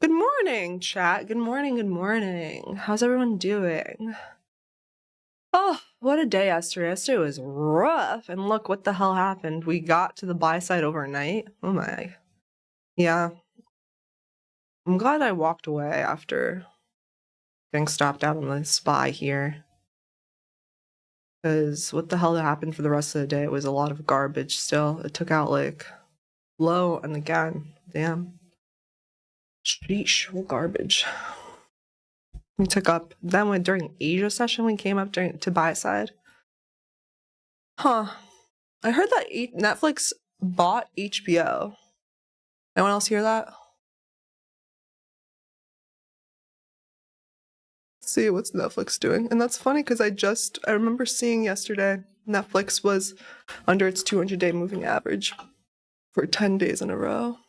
Good morning, chat. Good morning, good morning. How's everyone doing? Oh, what a day yesterday. Yesterday was rough. And look, what the hell happened? We got to the buy side overnight. Oh my. Yeah. I'm glad I walked away after getting stopped out on the SPY here. Because what the hell happened for the rest of the day? It was a lot of garbage still. It took out like low and again. Damn. Sheesh, what garbage. We took up, then when during Asia session, we came up to buy side. Huh. I heard that Netflix bought HBO. Anyone else hear that? Let's see what's Netflix doing. And that's funny because I remember seeing yesterday Netflix was under its 200-day moving average for 10 days in a row.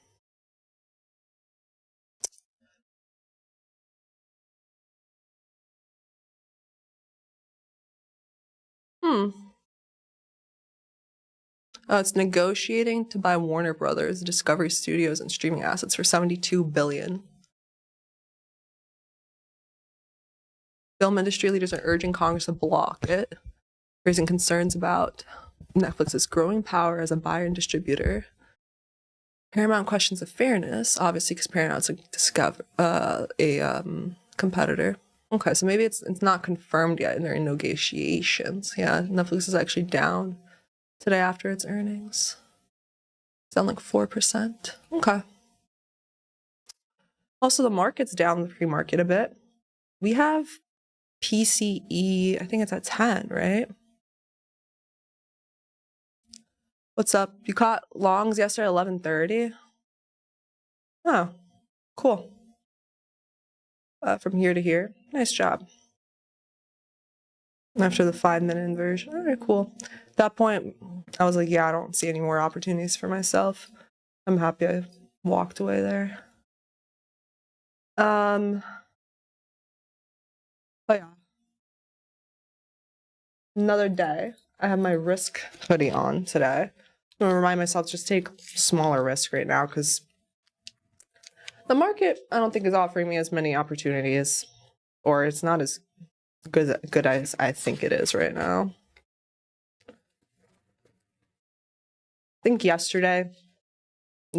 It's negotiating to buy Warner Brothers, Discovery Studios, and streaming assets for $72 billion. Film industry leaders are urging Congress to block it, raising concerns about Netflix's growing power as a buyer and distributor. Paramount questions of fairness, obviously, because Paramount's a competitor. Okay, so maybe it's not confirmed yet, and they're in negotiations. Yeah, Netflix is actually down today after its earnings. It's down like 4%. Okay. Also, the market's down the pre-market a bit. We have PCE, I think it's at 10, right? What's up? You caught longs yesterday at 11:30? Oh, cool. From here to here. Nice job. After the 5-minute inversion. All right, cool. At that point, I was like, yeah, I don't see any more opportunities for myself. I'm happy I walked away there. Oh yeah. Another day. I have my risk hoodie on today. I'm gonna remind myself to just take smaller risk right now because the market, I don't think, is offering me as many opportunities, or it's not as good as I think it is right now. I think yesterday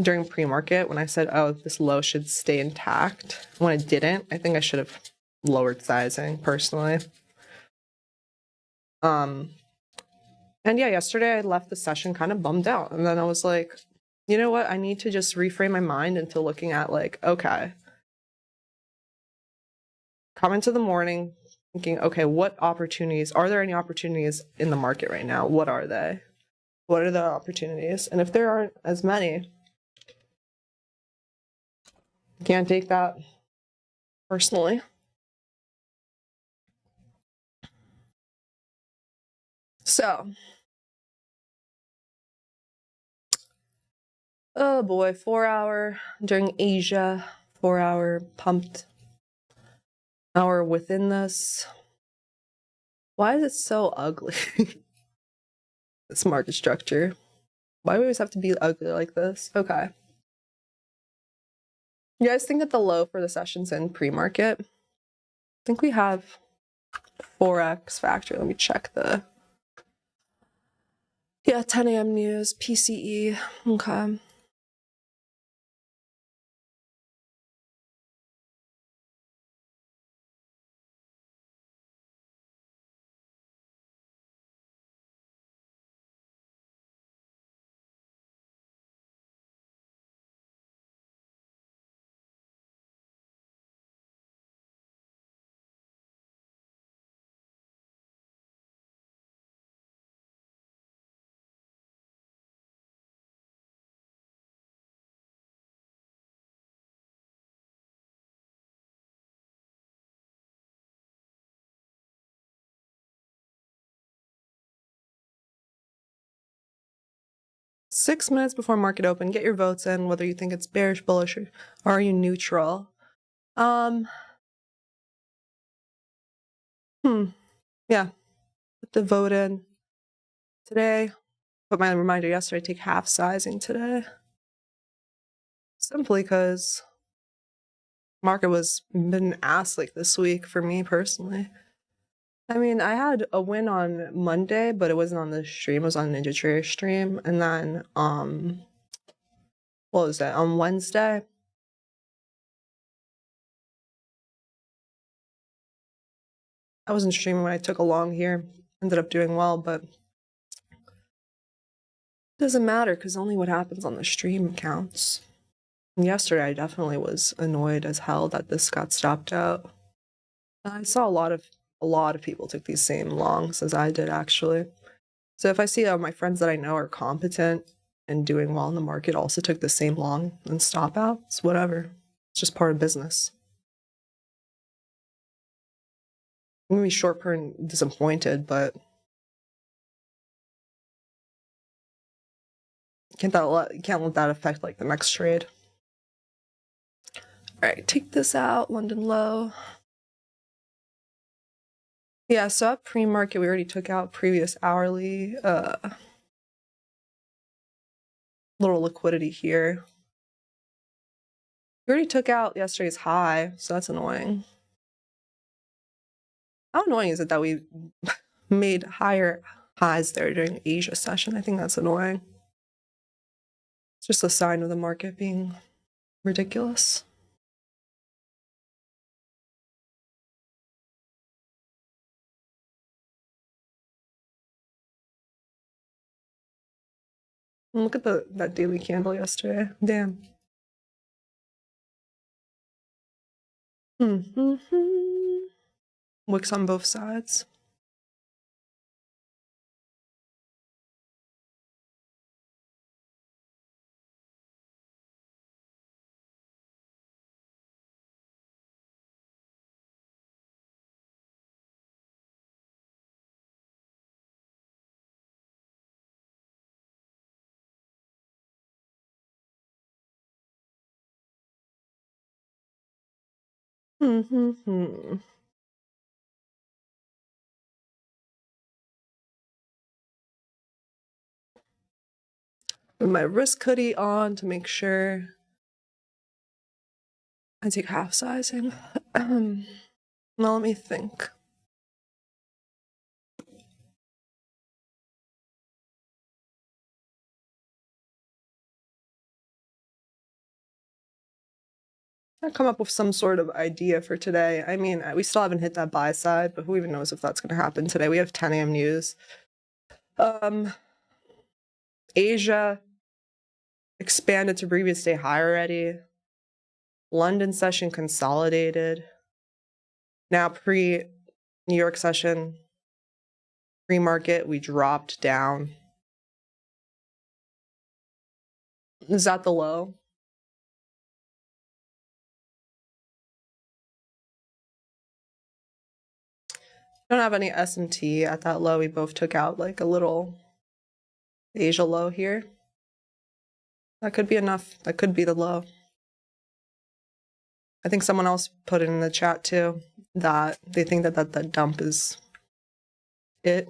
during pre-market when I said, oh, this low should stay intact, when it didn't, I think I should have lowered sizing personally. And yeah, yesterday I left the session kind of bummed out, and then I was like, you know what, I need to just reframe my mind into looking at like, okay, come into the morning thinking, okay, what opportunities are there? Any opportunities in the market right now? What are they? What are the opportunities? And if there aren't as many, you can't take that personally. So, oh boy, 4-hour during Asia, 4-hour pumped hour within this. Why is it so ugly? This market structure. Why do we always have to be ugly like this? Okay. You guys think that the low for the sessions in pre-market? I think we have 4x factor. Let me check the. Yeah, 10 a.m. news, PCE. Okay. Six minutes before market open, get your votes in, whether you think it's bearish, bullish, or are you neutral? Yeah, put the vote in today. Put my reminder yesterday, take half sizing today. Simply because Market was been ass like this week for me personally. I mean, I had a win on Monday, but it wasn't on the stream. It was on Ninja Trader stream. And then, what was that? On Wednesday, I wasn't streaming when I took a long here. Ended up doing well, but it doesn't matter because only what happens on the stream counts. And yesterday, I definitely was annoyed as hell that this got stopped out. I saw a lot of people took these same longs as I did actually. So if I see my friends that I know are competent and doing well in the market also took the same long and stop outs, whatever. It's just part of business. I'm gonna be short-term disappointed, but you can't let that affect like the next trade. All right, take this out, London low. Yeah, so at pre-market, we already took out previous hourly, little liquidity here. We already took out yesterday's high, so that's annoying. How annoying is it that we made higher highs there during the Asia session? I think that's annoying. It's just a sign of the market being ridiculous. And look at that daily candle yesterday. Damn. Wicks on both sides. With my risk hoodie on to make sure I take half sizing. Now let me think. I'll come up with some sort of idea for today. I mean, we still haven't hit that buy side, but who even knows if that's going to happen today? We have 10 a.m. news. Asia expanded to previous day high already. London session consolidated. Now pre-New York session, pre-market, we dropped down. Is that the low? Don't have any S&T at that low. We both took out like a little Asia low here. That could be enough. That could be the low. I think someone else put it in the chat too that they think that dump is it.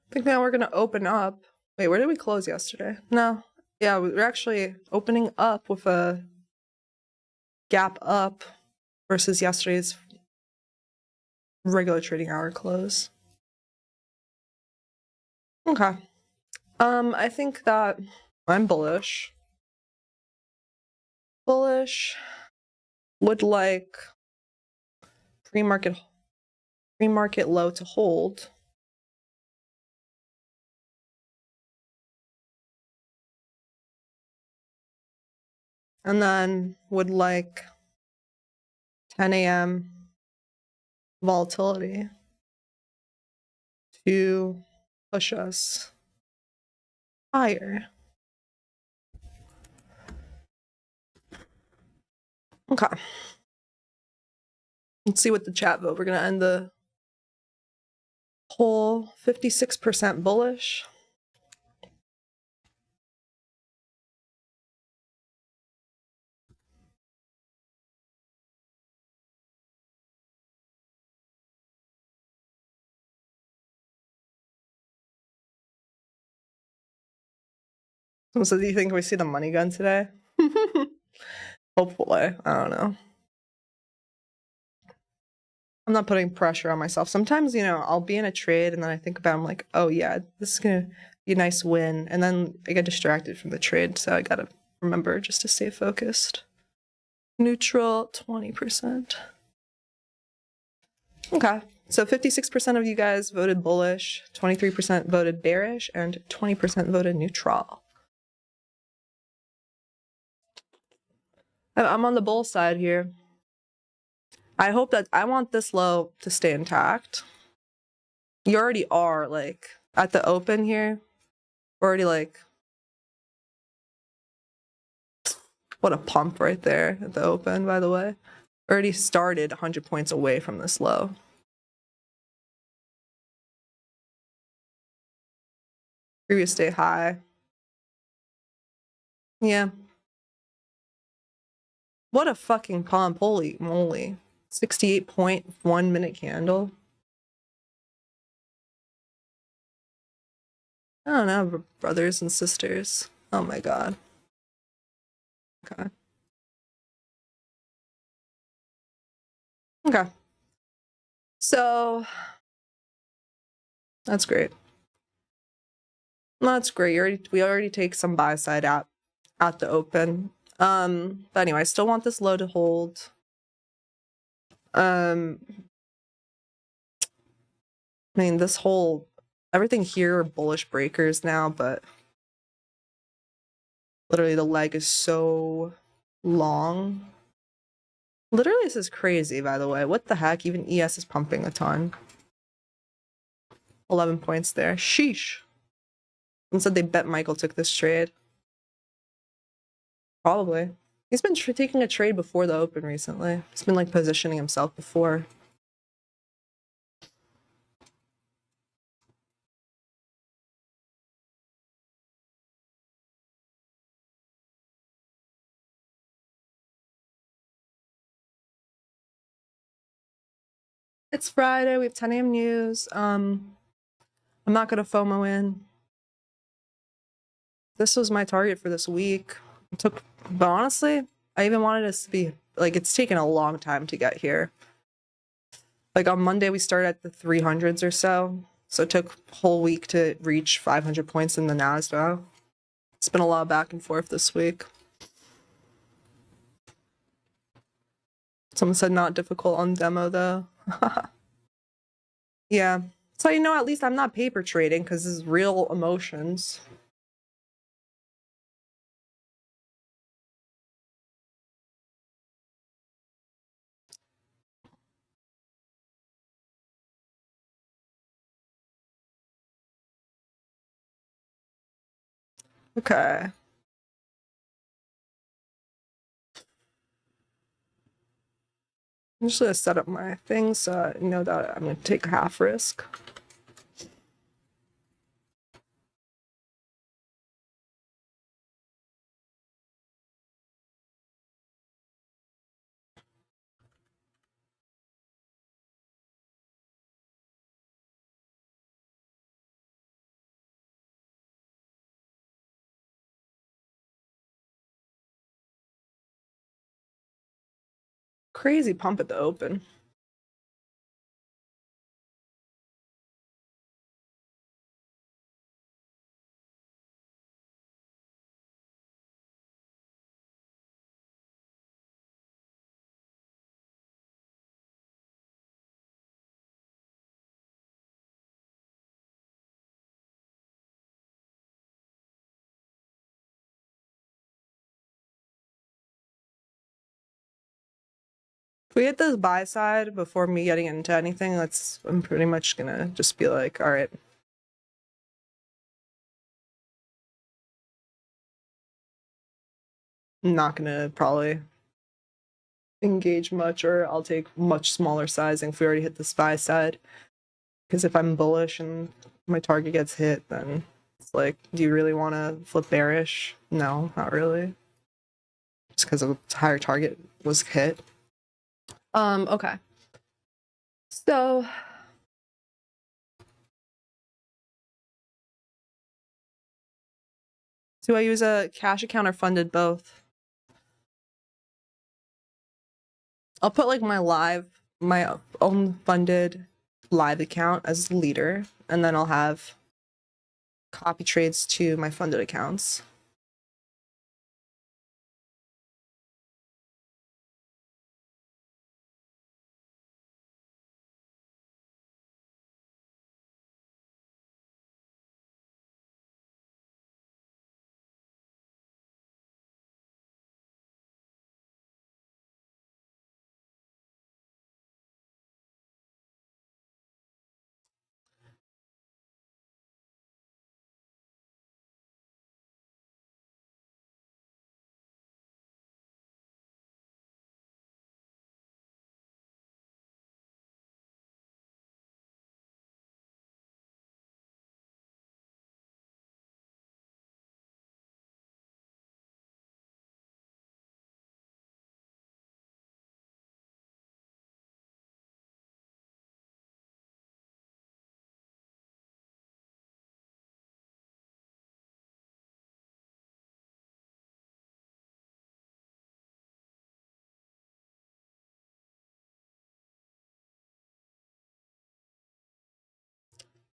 I think now we're gonna open up. Wait, where did we close yesterday? No. Yeah, we're actually opening up with a gap up versus yesterday's regular trading hour close. Okay. I think that I'm bullish. Bullish. Would like pre-market low to hold. And then would like 10 a.m. volatility to push us higher. Okay. Let's see what the chat vote. We're going to end the whole 56% bullish. So do you think we see the money gun today? Hopefully. I don't know. I'm not putting pressure on myself. Sometimes, you know, I'll be in a trade and then I think about, I'm like, oh yeah, this is gonna be a nice win. And then I get distracted from the trade. So I gotta remember just to stay focused. Neutral, 20%. Okay. So 56% of you guys voted bullish, 23% voted bearish, and 20% voted neutral. I'm on the bull side here. I hope that I want this low to stay intact. You already are, like, at the open here. We're already, like, what a pump right there at the open, by the way. Already started 100 points away from this low. Previous day high. Yeah. What a fucking pump. Holy moly. 68.1 minute candle. I don't know, brothers and sisters. Oh my god. Okay. Okay. So that's great. That's great. We already take some buy side out at the open. But anyway, I still want this low to hold. I mean, this whole everything here are bullish breakers now, but literally the leg is so long. Literally, this is crazy, by the way. What the heck? Even ES is pumping a ton. 11 points there. Sheesh. And said they bet Michael took this trade. Probably. He's been taking a trade before the open recently. He's been like positioning himself before. It's Friday. We have 10 a.m. news. I'm not gonna FOMO in. This was my target for this week. But honestly, I even wanted us to be like, it's taken a long time to get here. Like on Monday, we started at the 300s or so. So it took a whole week to reach 500 points in the NASDAQ. It's been a lot of back and forth this week. Someone said not difficult on demo though. Yeah. So, you know, at least I'm not paper trading because this is real emotions. Okay. I'm just gonna set up my things so I know that I'm gonna take half risk. Crazy pump at the open. If we hit this buy side before me getting into anything, I'm pretty much gonna just be like, all right. I'm not gonna probably engage much, or I'll take much smaller sizing if we already hit this buy side. Because if I'm bullish and my target gets hit, then it's like, do you really want to flip bearish? No, not really. Just because a higher target was hit. Okay. Do I use a cash account or funded both? I'll put like my own funded live account as leader, and then I'll have copy trades to my funded accounts.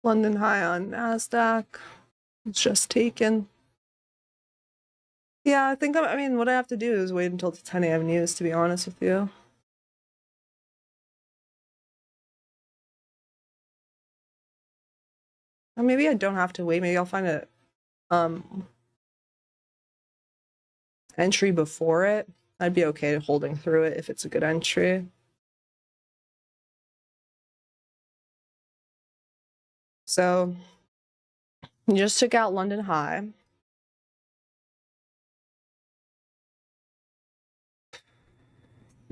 London high on NASDAQ. It's just taken. Yeah, I mean, what I have to do is wait until the 10 a.m. news, to be honest with you. Or maybe I don't have to wait. Maybe I'll find a entry before it. I'd be okay holding through it if it's a good entry. So you just took out London high.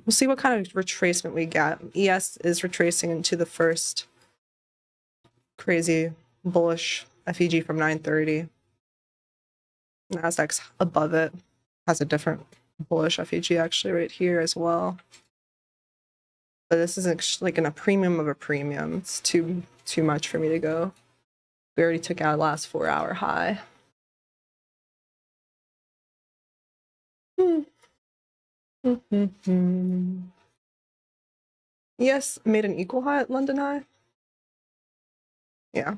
We'll see what kind of retracement we get. ES is retracing into the first crazy bullish FEG from 930. NASDAQ's above it. Has a different bullish FEG actually right here as well. But this is like in a premium of a premium. It's too much for me to go. We already took out last 4-hour high. Yes, made an equal high at London high. Yeah.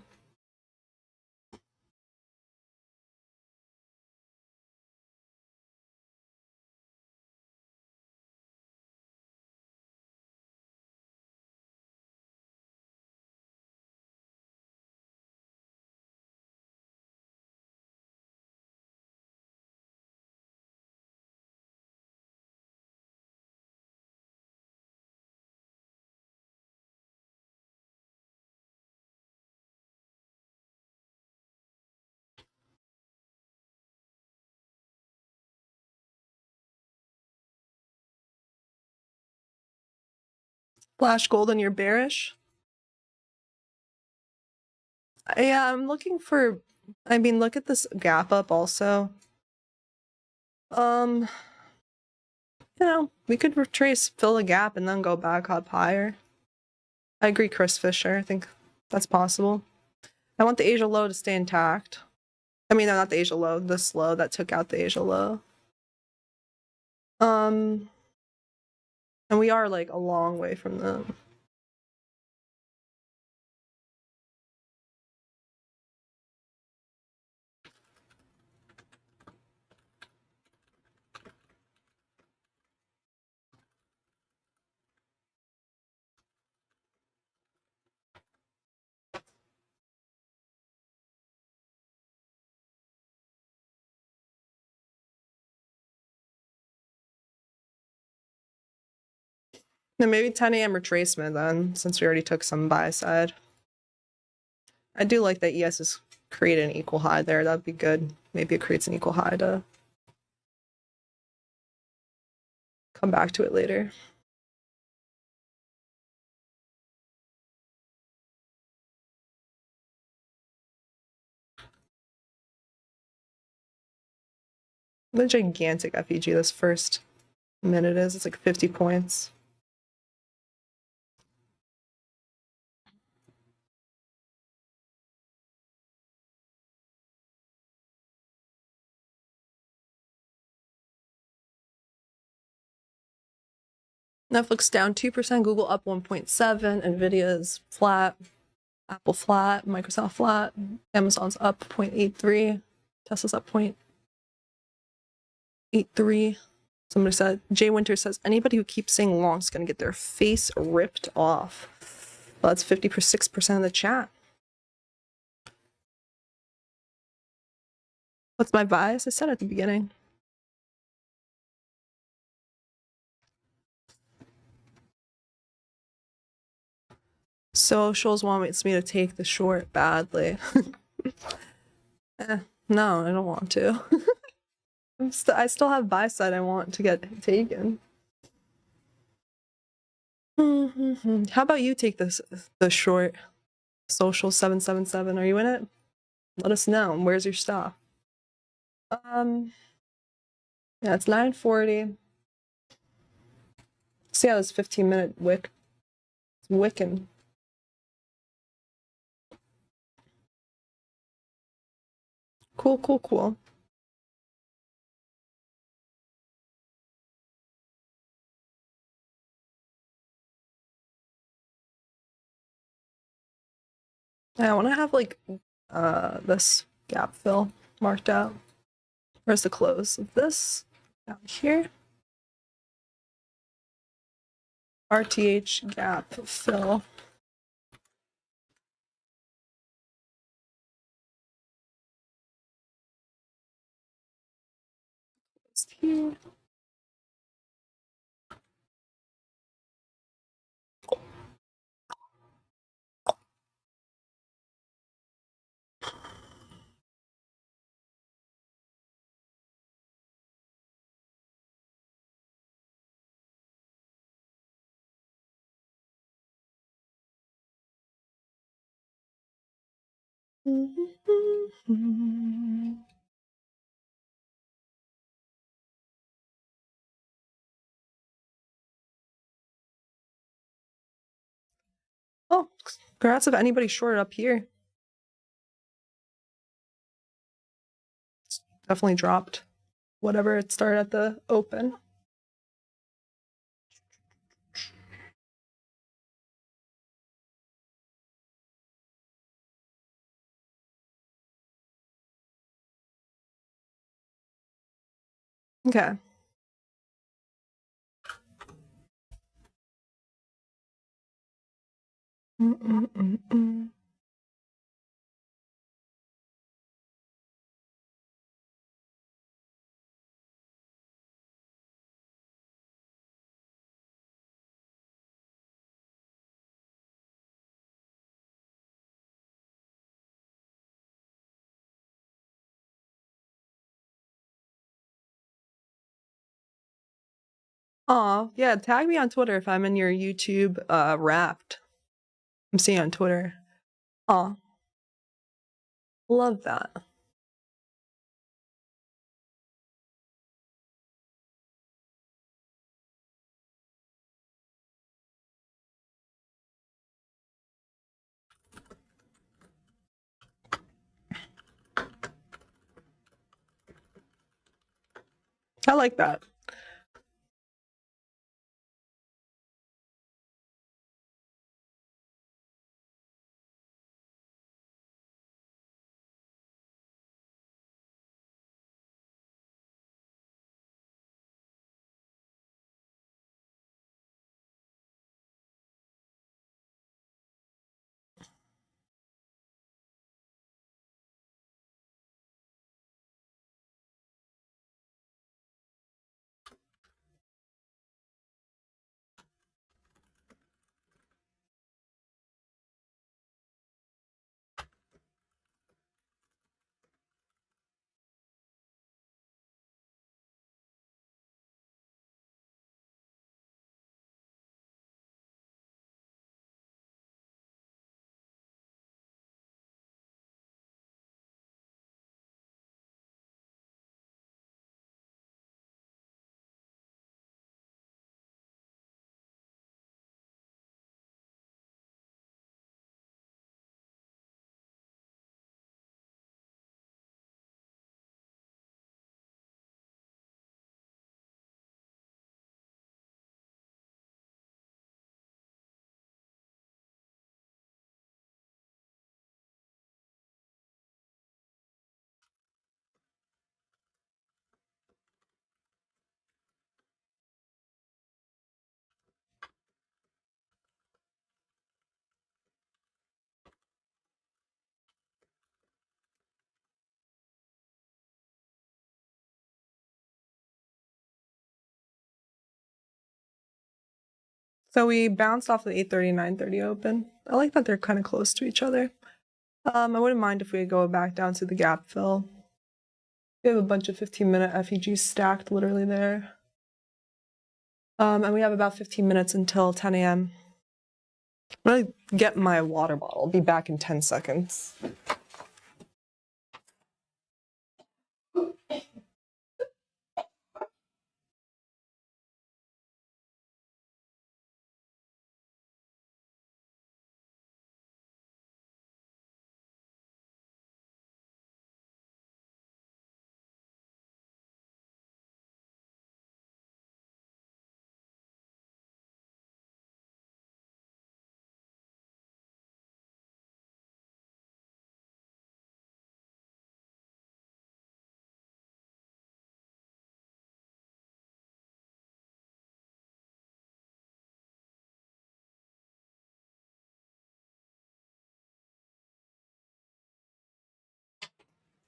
Flash gold and you're bearish? Yeah, I'm looking for, I mean, look at this gap up also. You know, we could retrace, fill a gap, and then go back up higher. I agree, Chris Fisher. I think that's possible. I want the Asia low to stay intact. I mean, no, not the Asia low, this low that took out the Asia low. And we are like a long way from them. Then maybe 10 a.m. retracement then, since we already took some buy side. I do like that ES is creating an equal high there. That'd be good. Maybe it creates an equal high to come back to it later. What a gigantic FEG this first minute is. It's like 50 points. Netflix down 2%, Google up 1.7%, Nvidia is flat, Apple flat, Microsoft flat, Amazon's up 0.83%, Tesla's up 0.83%. Somebody said, Jay Winter says, anybody who keeps saying long is going to get their face ripped off. Well, that's 56% of the chat. What's my bias? I said at the beginning. Socials wants me to take the short badly. No, I don't want to. I still have buy side I want to get taken. How about you take the short? Social 777. Are you in it? Let us know. Where's your stop? Yeah, it's 9:40. See how this 15-minute wick. It's wicking. Cool, cool, cool. Yeah, I want to have like this gap fill marked out. Where's the close of this? Down here. RTH gap fill. Just here. Oh, congrats if anybody shorted up here. It's definitely dropped. Whatever it started at the open. Okay. Aw, yeah, tag me on Twitter if I'm in your YouTube Wrapped. I'm seeing you on Twitter. Aw. Love that. I like that. So we bounced off the 8:30, 9:30 open. I like that they're kind of close to each other. I wouldn't mind if we go back down to the gap fill. We have a bunch of 15-minute FEGs stacked literally there. And we have about 15 minutes until 10 a.m. I'm gonna get my water bottle. I'll be back in 10 seconds.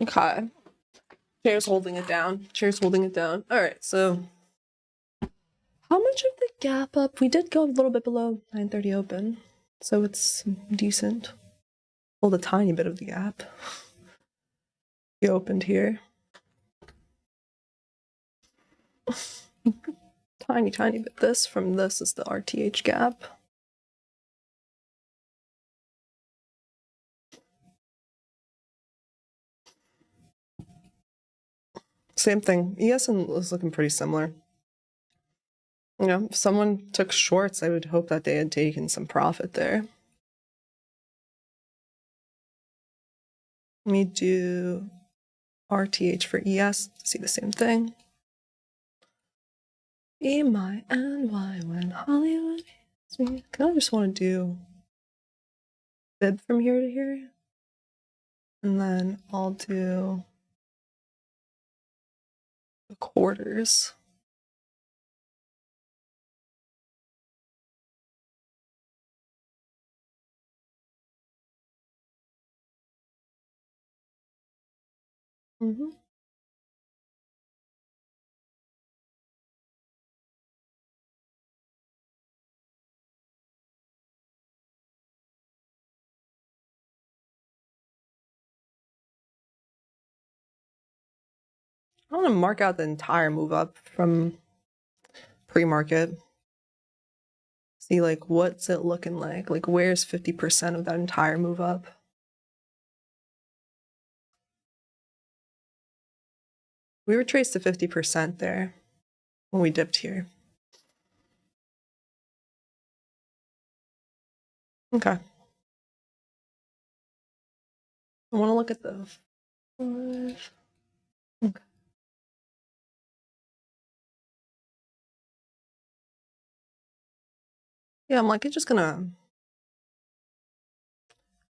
Okay. Chair's holding it down. Chair's holding it down. All right, so how much of the gap up? We did go a little bit below 9:30 open, so it's decent. Hold a tiny bit of the gap. We opened here. Tiny bit. This from this is the RTH gap. Same thing. ESN was looking pretty similar. You know, if someone took shorts, I would hope that they had taken some profit there. Let me do RTH for ES to see the same thing. E-my-N-Y when Hollywood is me. Kind of just want to do fib from here to here. And then I'll do the quarters. I want to mark out the entire move up from pre-market. See, like, what's it looking like? Like, where's 50% of that entire move up? We retraced to 50% there when we dipped here. Okay. I want to look at the 5. Okay. Yeah, I'm like, it's just gonna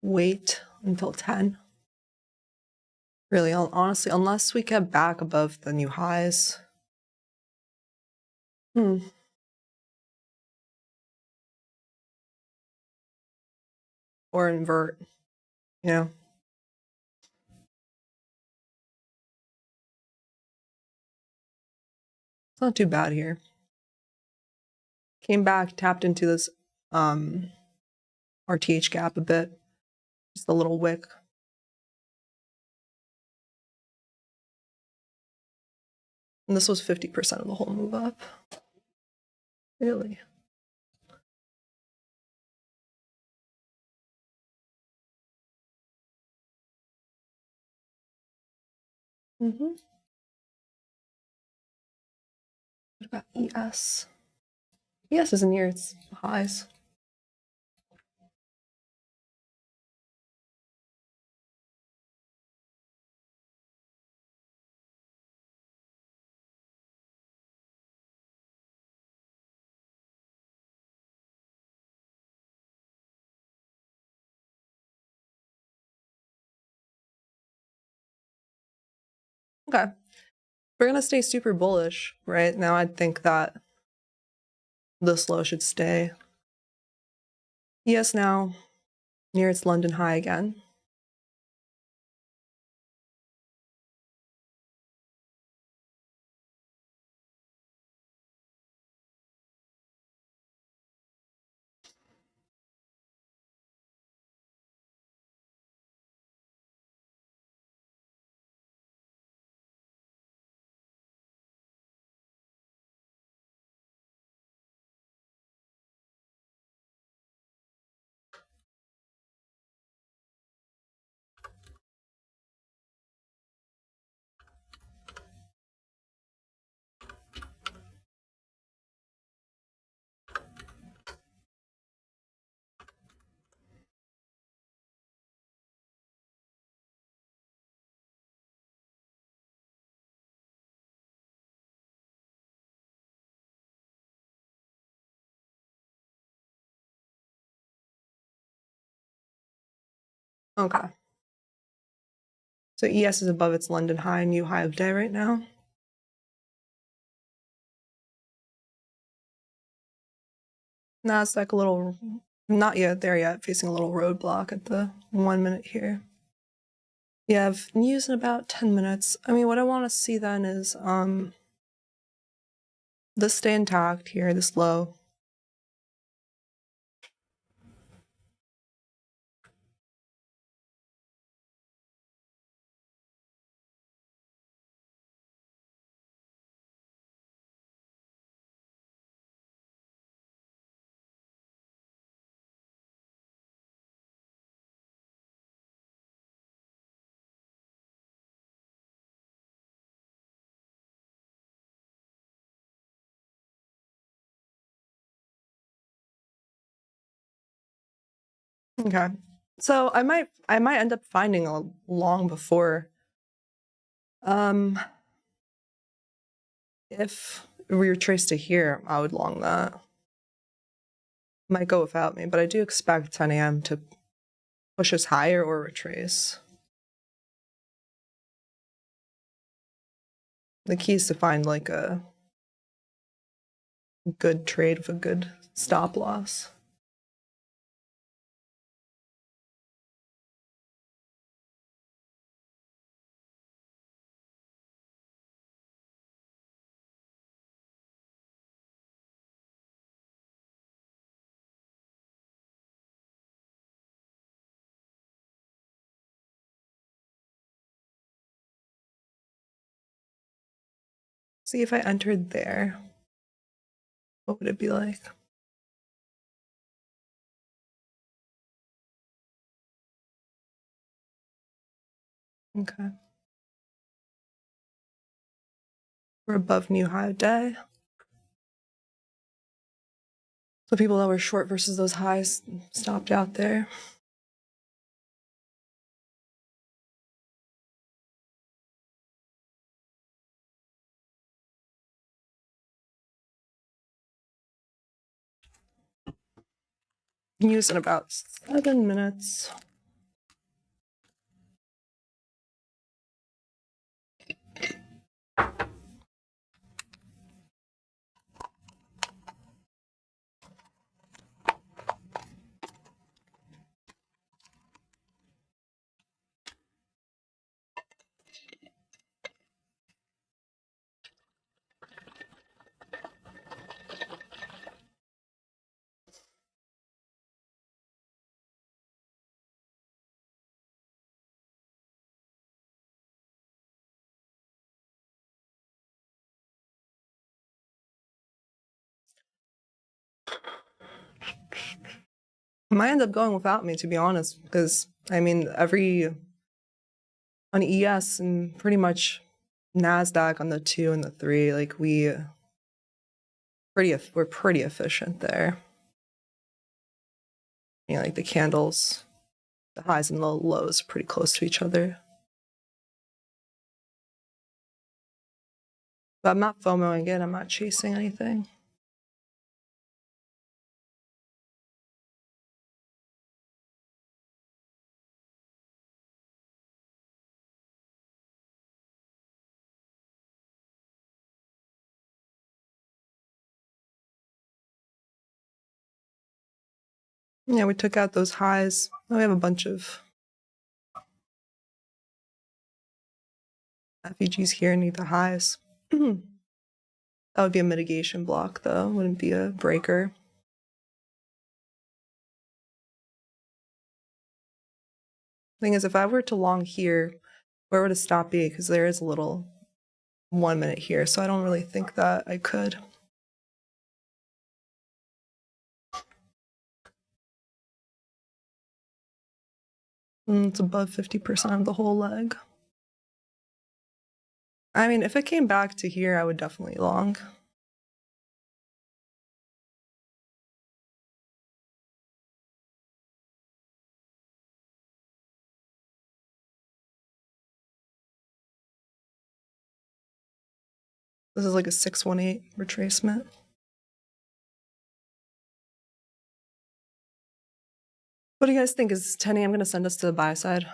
wait until 10. Really, honestly, unless we get back above the new highs. Or invert, you know. It's not too bad here. Came back, tapped into this RTH gap a bit. Just a little wick. And this was 50% of the whole move up. Really? What about ES? ES isn't near its highs. Okay. We're gonna stay super bullish, right? Now I'd think that this low should stay. ES now near its London high again. Okay. So ES is above its London high, new high of day right now. Nasdaq a little, not yet there yet, facing a little roadblock at the 1 minute here. You have news in about 10 minutes. I mean, what I want to see then is this stay intact here, this low. Okay. So I might end up finding a long before. If we retrace to here, I would long that. Might go without me, but I do expect 10 a.m. to push us higher or retrace. The key is to find like a good trade with a good stop loss. See if I entered there, what would it be like? Okay. We're above new high of day. So people that were short versus those highs stopped out there. News in about 7 minutes. Might end up going without me, to be honest, because I mean, on ES and pretty much NASDAQ on the 2 and the 3, like we're pretty efficient there. You know, like the candles, the highs and the lows are pretty close to each other. But I'm not FOMOing it, I'm not chasing anything. Yeah, we took out those highs. Oh, we have a bunch of FEGs here need the highs. That would be a mitigation block, though. Wouldn't be a breaker. Thing is, if I were to long here, where would a stop be? Because there is a little 1 minute here, so I don't really think that I could. It's above 50% of the whole leg. I mean, if it came back to here, I would definitely long. This is like a 618 retracement. What do you guys think? Is 10 a.m. going to send us to the buy side?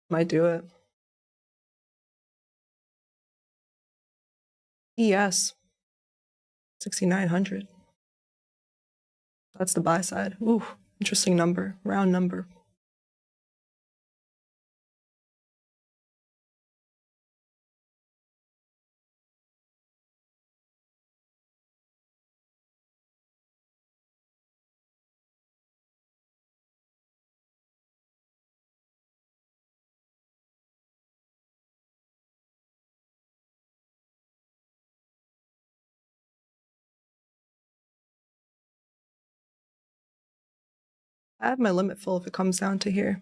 Might do it. ES 6,900. That's the buy side. Ooh, interesting number, round number. I have my limit full if it comes down to here.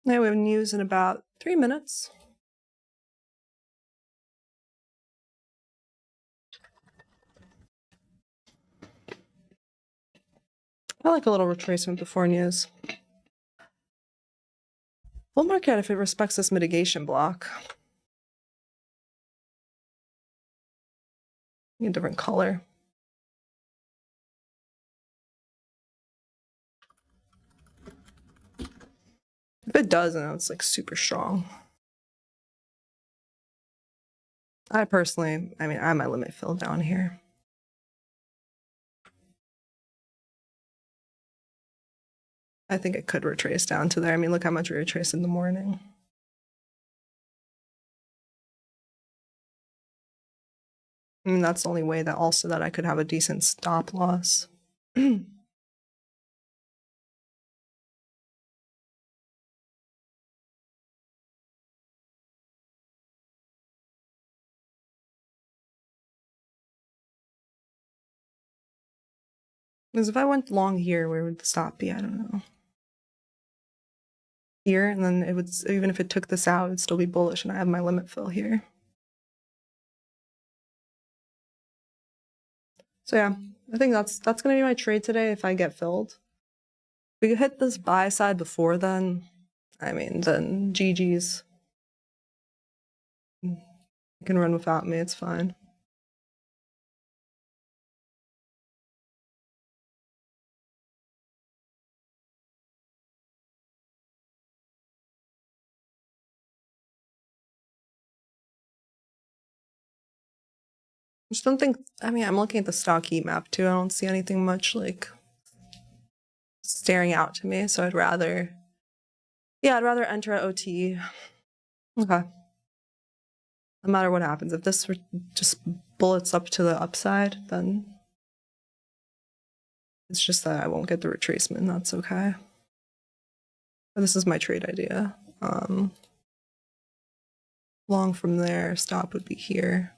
Now we have news in about 3 minutes. I like a little retracement before news. Bull market if it respects this mitigation block. A different color. If it does, then it's like super strong. I have my limit filled down here. I think it could retrace down to there. I mean, look how much we retraced in the morning. I mean, that's the only way that also that I could have a decent stop loss. Because if I went long here, where would the stop be? I don't know. Here, and then it would, even if it took this out, it would still be bullish, and I have my limit fill here. So yeah, I think that's gonna be my trade today if I get filled. If we hit this buy side before then, I mean, then GG's. You can run without me, it's fine. I just don't think, I mean, I'm looking at the stock heat map too. I don't see anything much like staring out to me. So I'd rather enter at OT. Okay. No matter what happens, if this just bullets up to the upside, then it's just that I won't get the retracement. That's okay. But this is my trade idea. Long from there, stop would be here.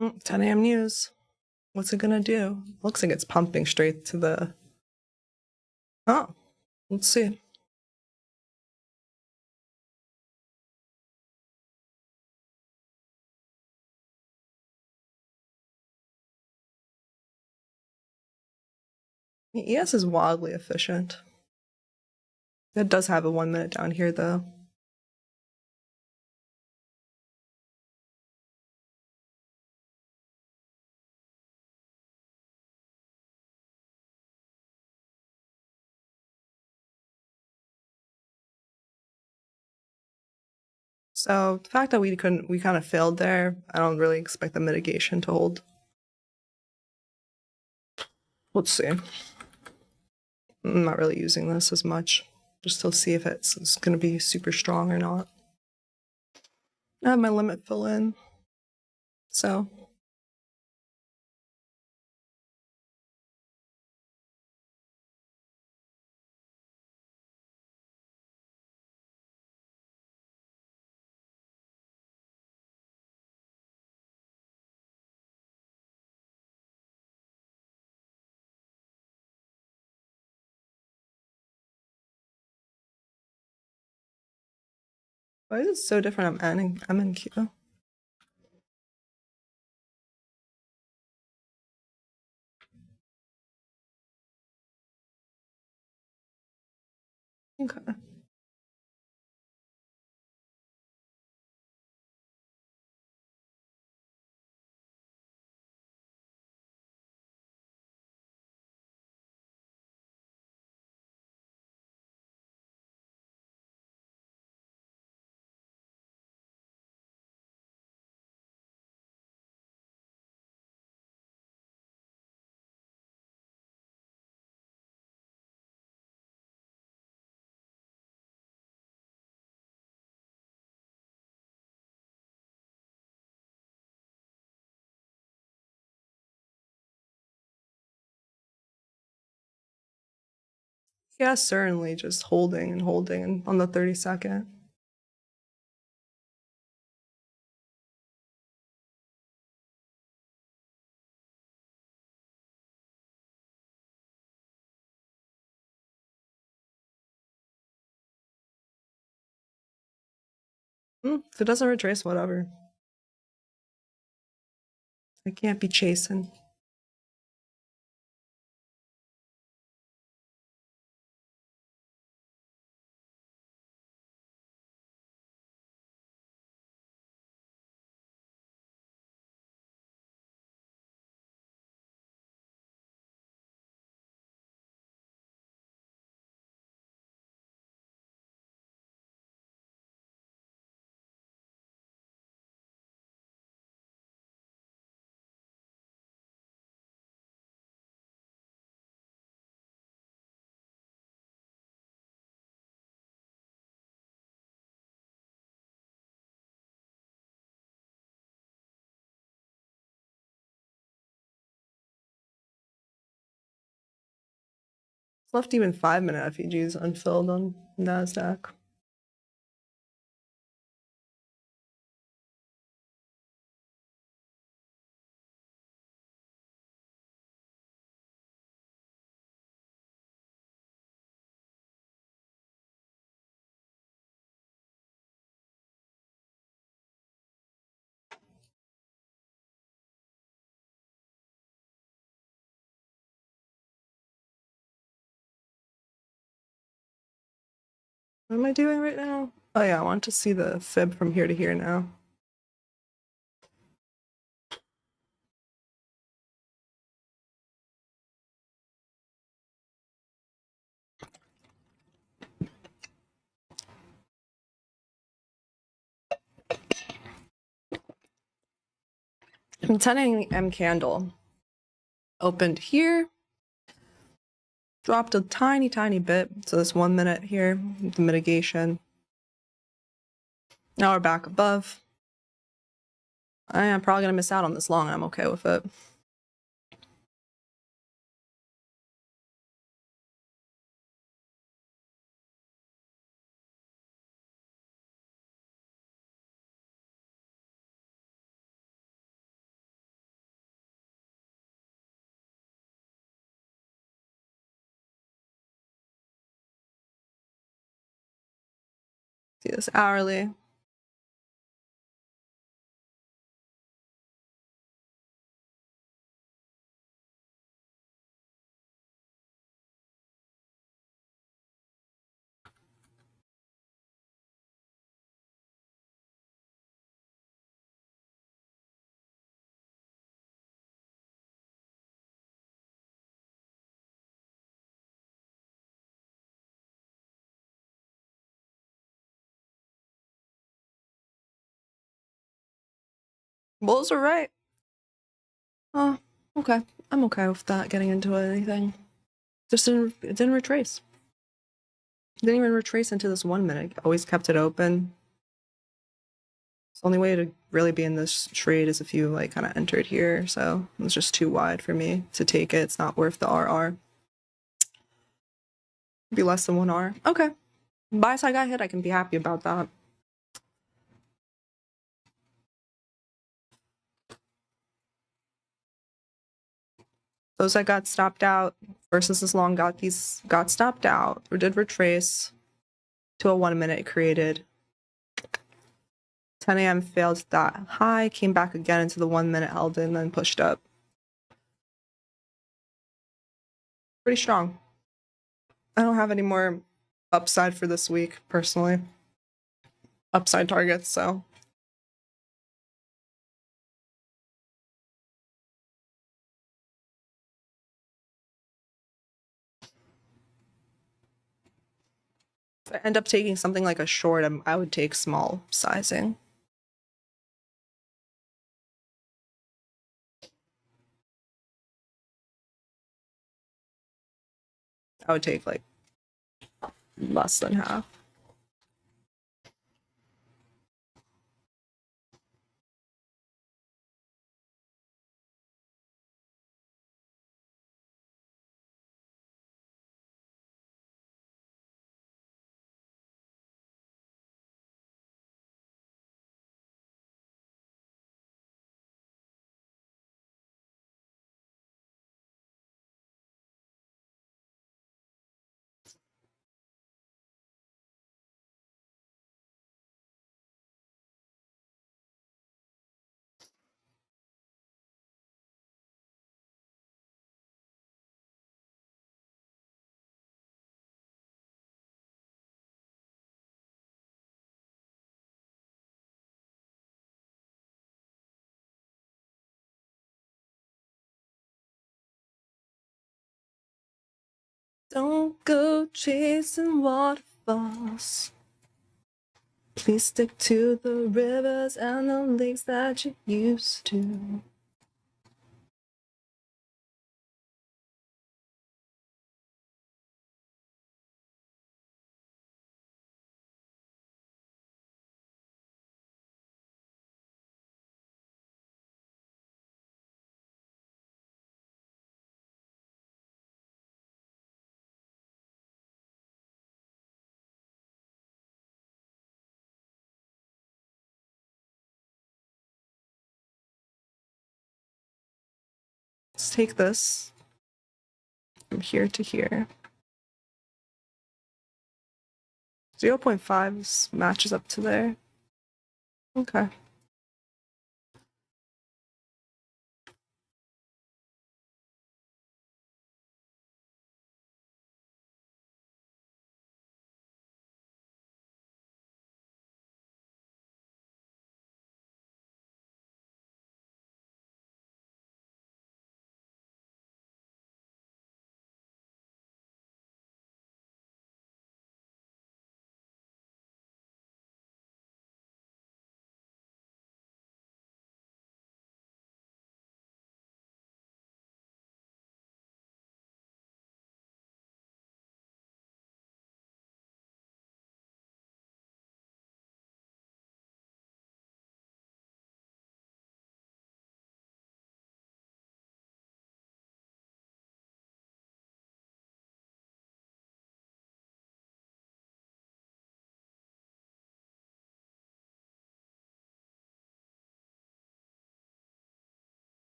Mm, 10 a.m. news. What's it gonna do? Looks like it's pumping straight to the... Oh, let's see. ES is wildly efficient. It does have a 1 minute down here though. So the fact that we kind of failed there, I don't really expect the mitigation to hold. Let's see. I'm not really using this as much. just to see if it's going to be super strong or not. I have my limit fill in, so. Why is it so different? I'm in Q. Okay. Yeah, certainly just holding and holding on the 32nd. If it doesn't retrace, whatever. I can't be chasing. It's left even 5-minute FEGs unfilled on NASDAQ. What am I doing right now? Oh yeah, I want to see the fib from here to here now. I'm 10 AM candle. Opened here, dropped a tiny bit. So this 1 minute here, the mitigation. Now we're back above. I am probably gonna miss out on this long, and I'm okay with it. See this hourly. Bulls are right. Oh, okay. I'm okay with that getting into anything. It didn't retrace. Didn't even retrace into this 1 minute. Always kept it open. The only way to really be in this trade is if you like kind of entered here. So it's just too wide for me to take it. It's not worth the RR. Be less than 1R. Okay. Buy side got hit. I can be happy about that. Those that got stopped out versus this long got stopped out or did retrace to a 1 minute created. 10 a.m. failed that high, came back again into the 1 minute, held in, then pushed up. Pretty strong. I don't have any more upside for this week, personally. Upside targets, so. If I end up taking something like a short, I would take small sizing. I would take like less than half. Don't go chasing waterfalls. Please stick to the rivers and the lakes that you used to. Let's take this from here to here. 0.5 matches up to there. Okay.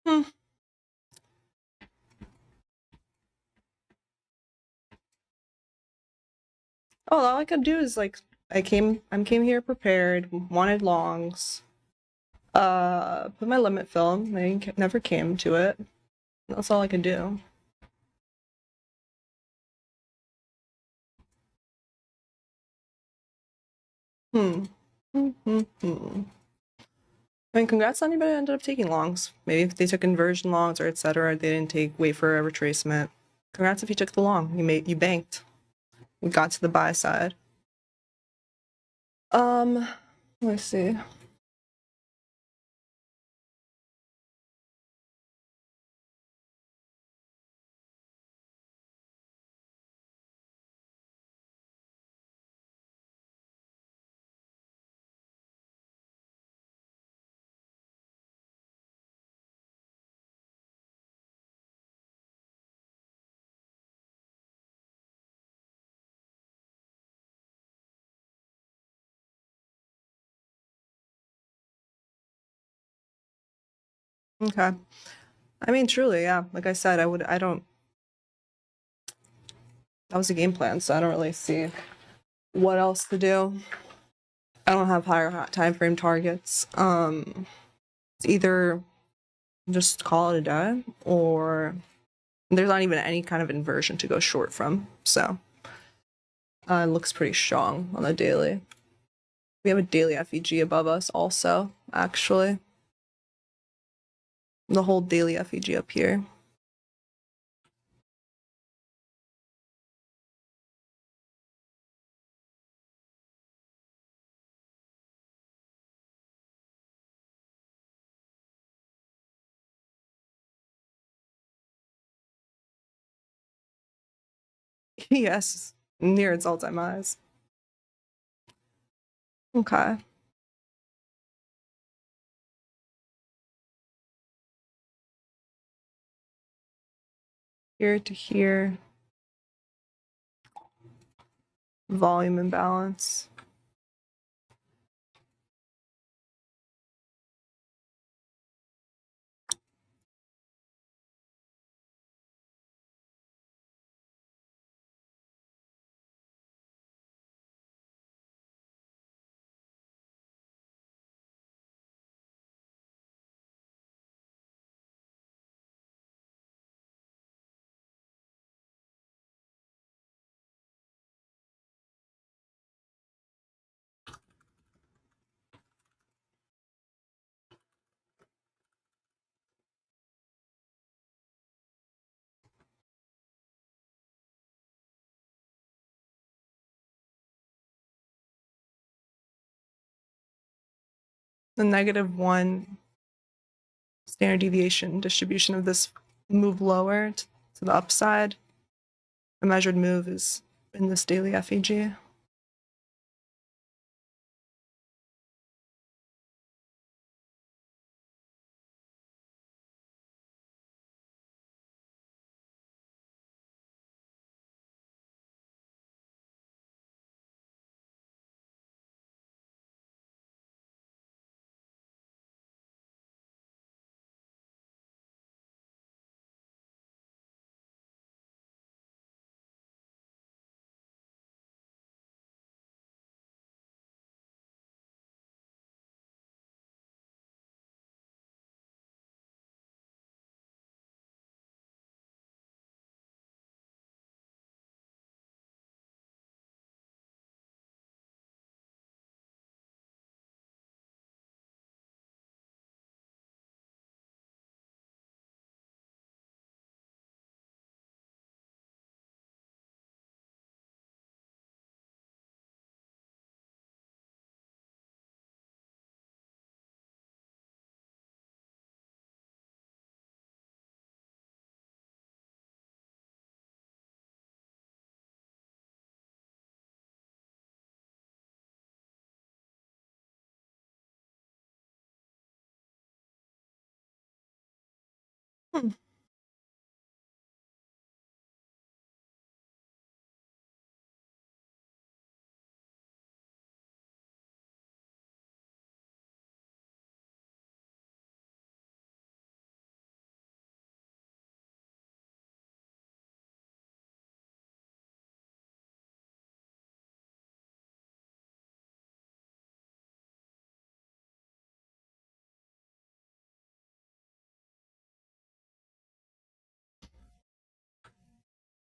Hmm. Oh, all I could do is like I came here prepared, wanted longs. Put my limit film. They never came to it. That's all I could do. Hmm. I mean, congrats to anybody who ended up taking longs. Maybe if they took inversion longs or etc. They didn't wait for a retracement. Congrats if you took the long. You banked. We got to the buy side. Let me see. Okay. I mean, truly, yeah. Like I said, I don't, that was a game plan, so I don't really see what else to do. I don't have higher time frame targets. It's either just call it a day, or there's not even any kind of inversion to go short from. So it looks pretty strong on the daily. We have a daily FEG above us also, actually. The whole daily FEG up here. Yes, near its all-time highs. Okay. Here to here. Volume imbalance. The -1 standard deviation distribution of this move lower to the upside. The measured move is in this daily FEG. Hmm.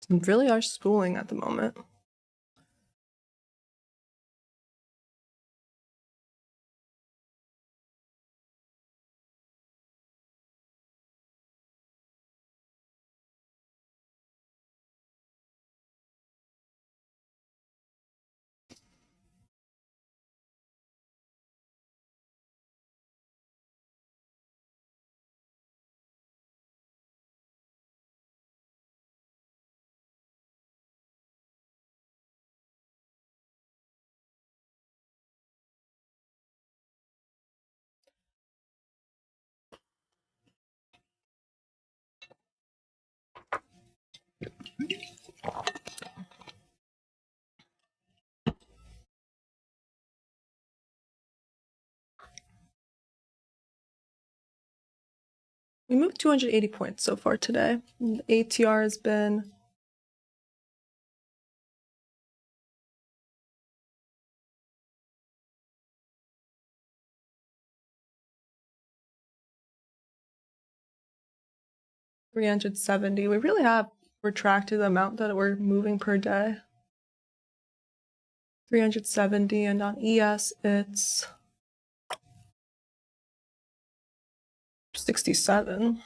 Some really are spooling at the moment. We moved 280 points so far today. And the ATR has been $370. We really have retracted the amount that we're moving per day. 370, and on ES it's 67.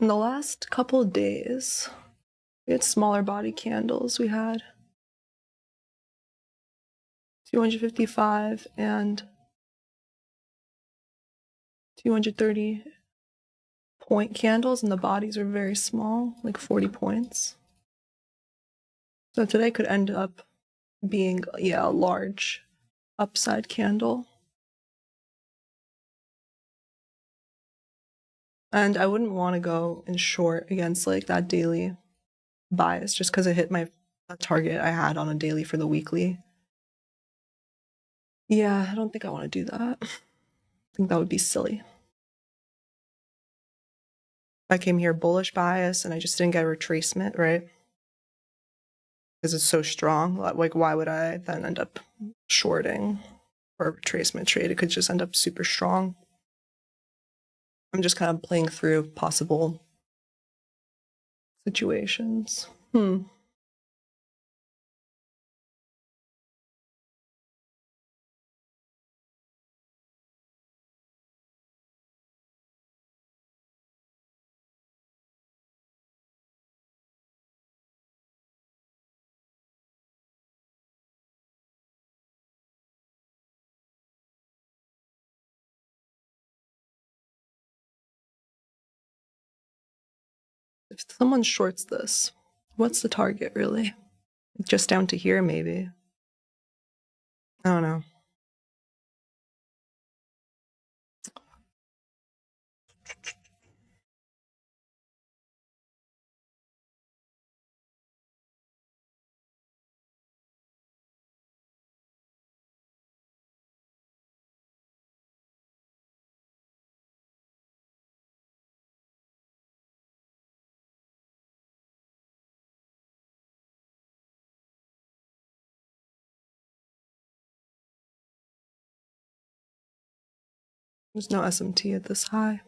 In the last couple of days, we had smaller body candles. We had 255 and 230 point candles, and the bodies are very small, like 40 points. So today could end up being, a large upside candle. And I wouldn't want to go in short against like that daily bias just because it hit my target I had on a daily for the weekly. Yeah, I don't think I want to do that. I think that would be silly. I came here bullish bias and I just didn't get a retracement, right? Because it's so strong. Like, why would I then end up shorting for a retracement trade? It could just end up super strong. I'm just kind of playing through possible situations. If someone shorts this, what's the target really? Just down to here, maybe. I don't know. There's no SMT at this high.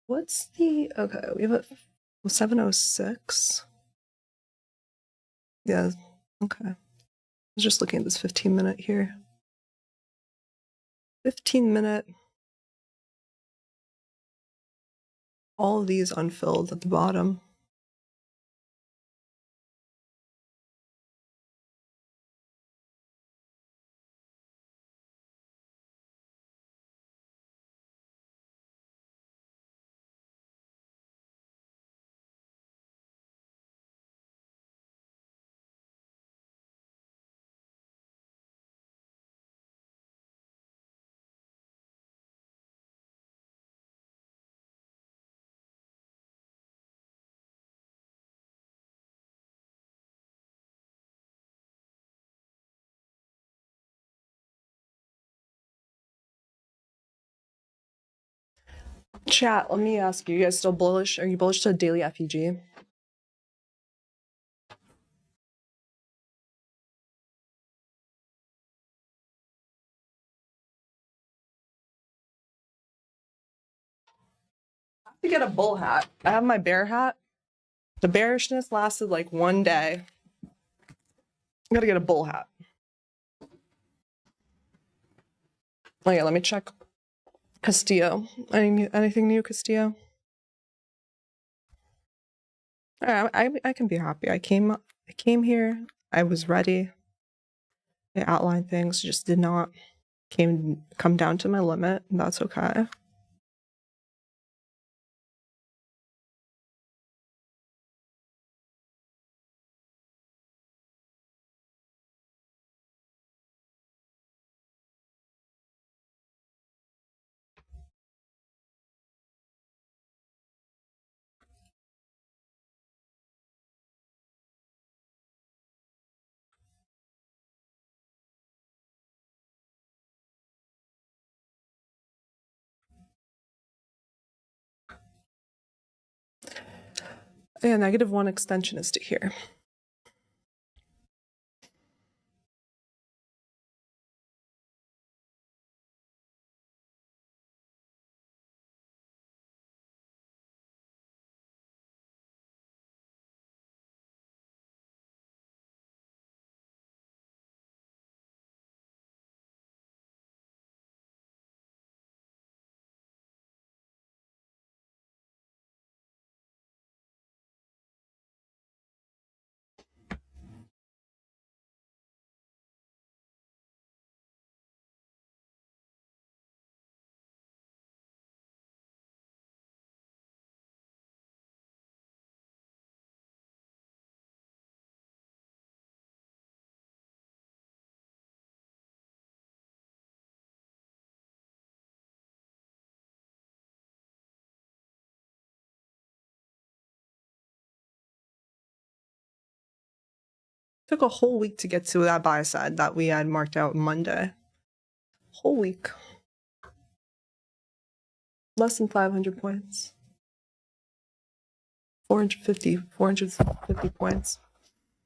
What's the, okay, we have a 706. Yeah, okay. I was just looking at this 15-minute here. 15-minute. All of these unfilled at the bottom. Chat, let me ask you, guys still bullish? Are you bullish to daily FEG? to get a bull hat. I have my bear hat. The bearishness lasted like one day. I gotta get a bull hat. Oh yeah, let me check Castillo. Anything new, Castillo? I can be happy. I came here. I was ready. I outlined things, just did not come down to my limit, and that's okay. Yeah, -1 extension is to here. Took a whole week to get to that buy side that we had marked out Monday. Whole week. Less than 500 points. 450 points.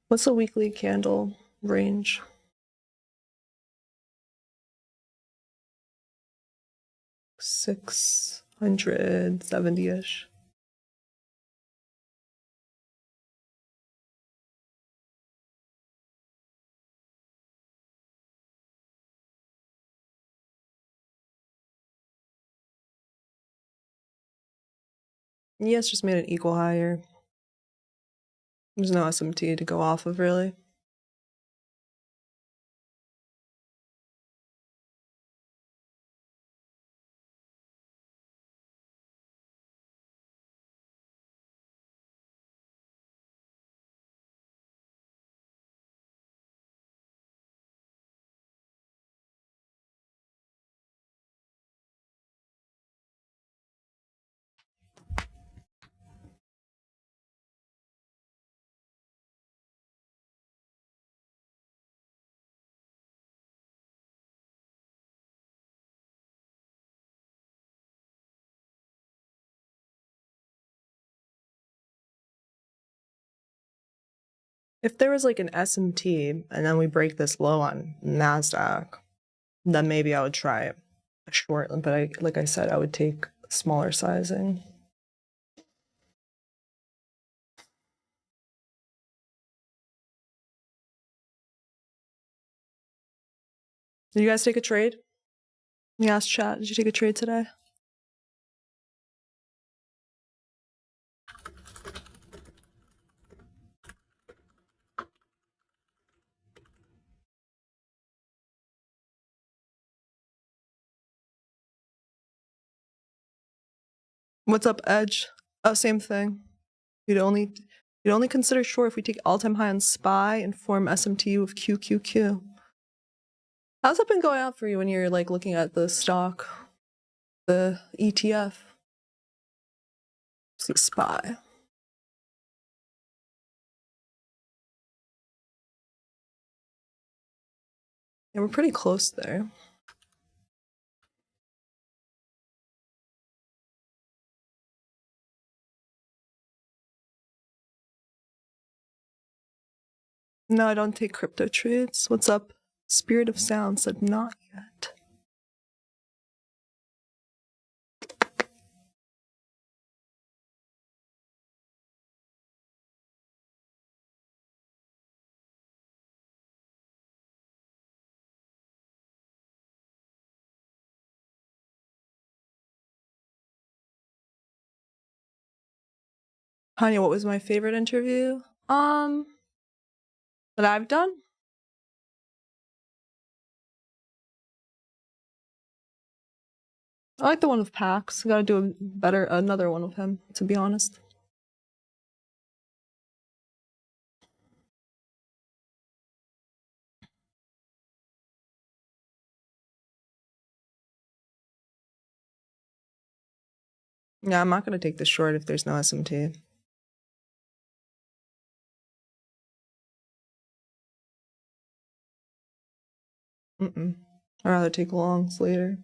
What's the weekly candle range? 670-ish. Yes, just made an equal higher. There's no SMT to go off of, really. If there was like an SMT and then we break this low on NASDAQ, then maybe I would try a short, but like I said, I would take smaller sizing. Did you guys take a trade? We asked chat, did you take a trade today? What's up, Edge? Oh, same thing. You'd only consider short if we take all-time high on SPY and form SMT with QQQ. How's it been going out for you when you're like looking at the stock, the ETF? See SPY. Yeah, we're pretty close there. No, I don't take crypto trades. What's up? Spirit of Sound said not yet. Honey, what was my favorite interview? That I've done? I like the one with Pax. I gotta do another one with him, to be honest. Yeah, I'm not gonna take this short if there's no SMT. I'd rather take longs later.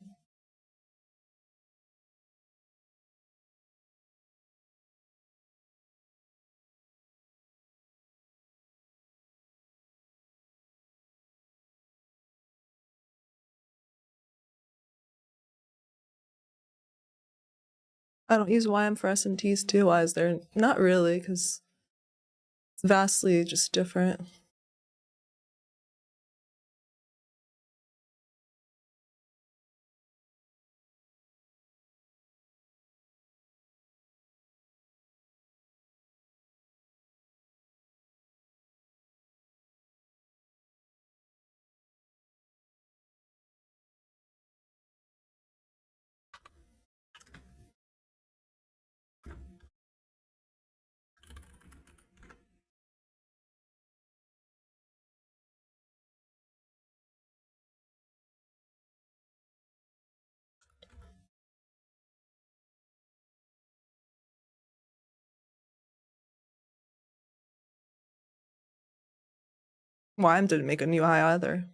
I don't use YM for SMTs too, as they're not really, because it's vastly just different. YM didn't make a new high either.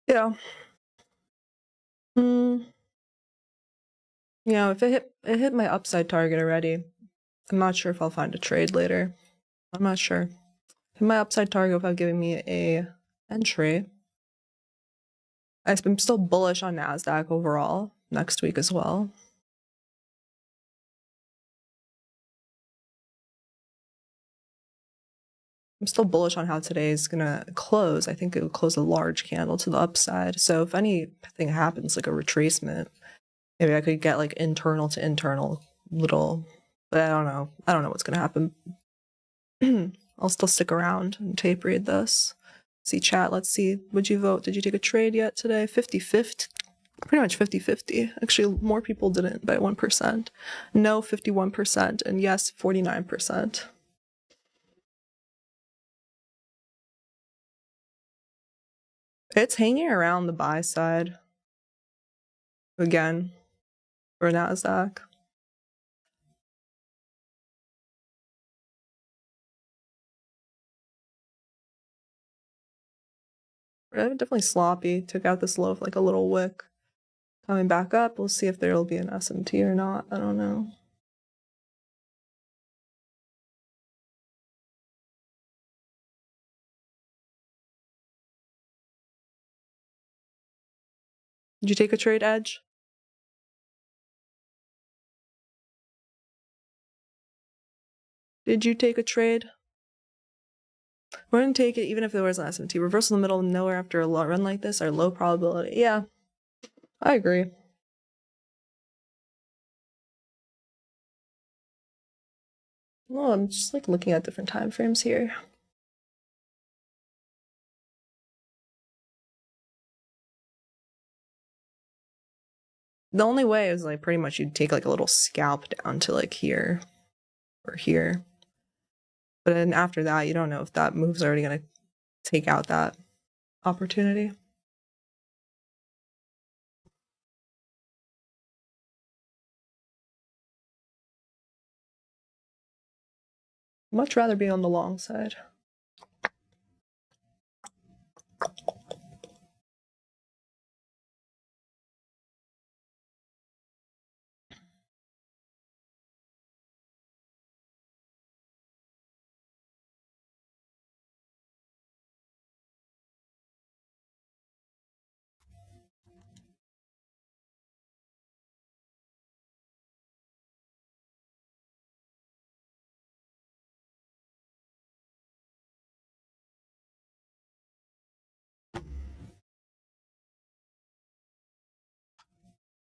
Yeah. Yeah, if it hit my upside target already, I'm not sure if I'll find a trade later. I'm not sure. Hit my upside target without giving me a entry. I'm still bullish on NASDAQ overall next week as well. I'm still bullish on how today is gonna close. I think it will close a large candle to the upside. So if anything happens, like a retracement, maybe I could get like internal to internal little, but I don't know. I don't know what's gonna happen. I'll still stick around and tape read this. See chat, let's see. Would you vote? Did you take a trade yet today? 50-50. Pretty much 50-50. Actually, more people didn't by 1%. No, 51%. And yes, 49%. It's hanging around the buy side again for NASDAQ. Definitely sloppy. Took out this low of like a little wick. Coming back up, we'll see if there will be an SMT or not. I don't know. Did you take a trade, Edge? Did you take a trade? We're going to take it even if there was an SMT. Reversal in the middle of nowhere after a run like this are low probability. Yeah, I agree. Well, I'm just like looking at different time frames here. The only way is like pretty much you'd take like a little scalp down to like here or here. But then after that, you don't know if that move's already going to take out that opportunity. Much rather be on the long side.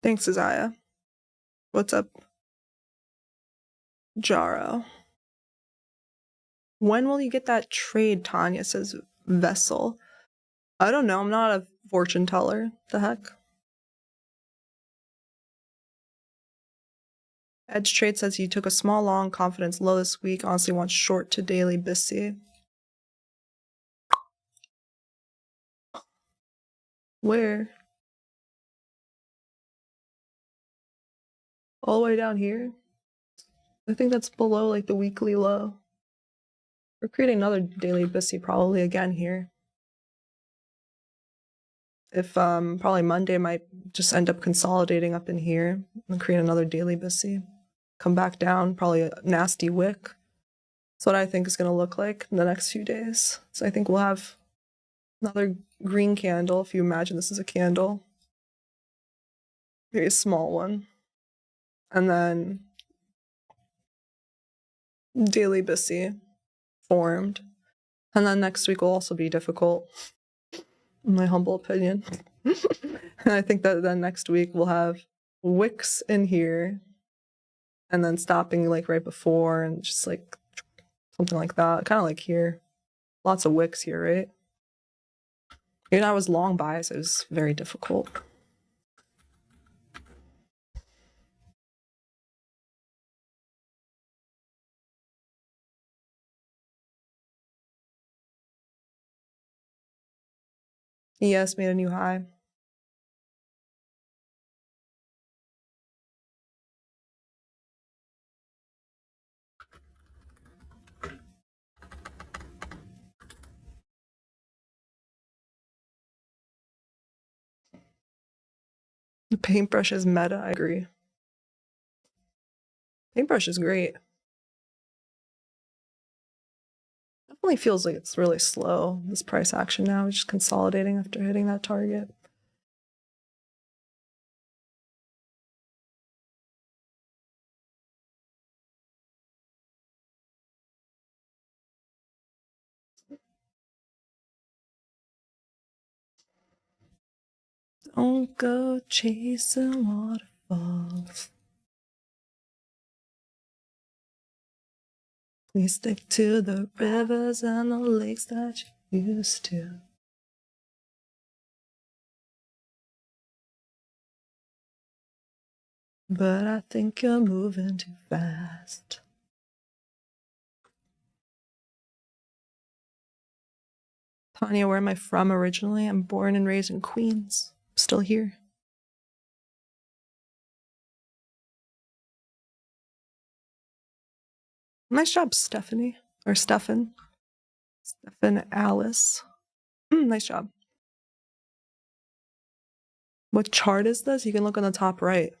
Thanks, Isaiah. What's up, Jaro? When will you get that trade, Tanya, says Vessel. I don't know. I'm not a fortune teller. The heck? Edge Trade says he took a small long, confidence low this week. Honestly wants short to daily BISI. Where? All the way down here? I think that's below like the weekly low. We're creating another daily BISI probably again here. If probably Monday might just end up consolidating up in here and create another daily BISI. Come back down, probably a nasty wick. That's what I think is going to look like in the next few days. So I think we'll have another green candle, if you imagine this is a candle. Maybe a small one. And then daily BISI formed. And then next week will also be difficult, in my humble opinion. And I think that then next week we'll have wicks in here and then stopping like right before and just like something like that. Kind of like here. Lots of wicks here, right? Even I was long bias, it was very difficult. ES made a new high. The paintbrush is meta, I agree. Paintbrush is great. Definitely feels like it's really slow, this price action now. It's just consolidating after hitting that target. Don't go chasing waterfalls. Please stick to the rivers and the lakes that you used to. But I think you're moving too fast. Tanya, where am I from originally? I'm born and raised in Queens. I'm still here. Nice job, Stephanie. Or Stefan. Stefan Alice. Nice job. What chart is this? You can look on the top right. It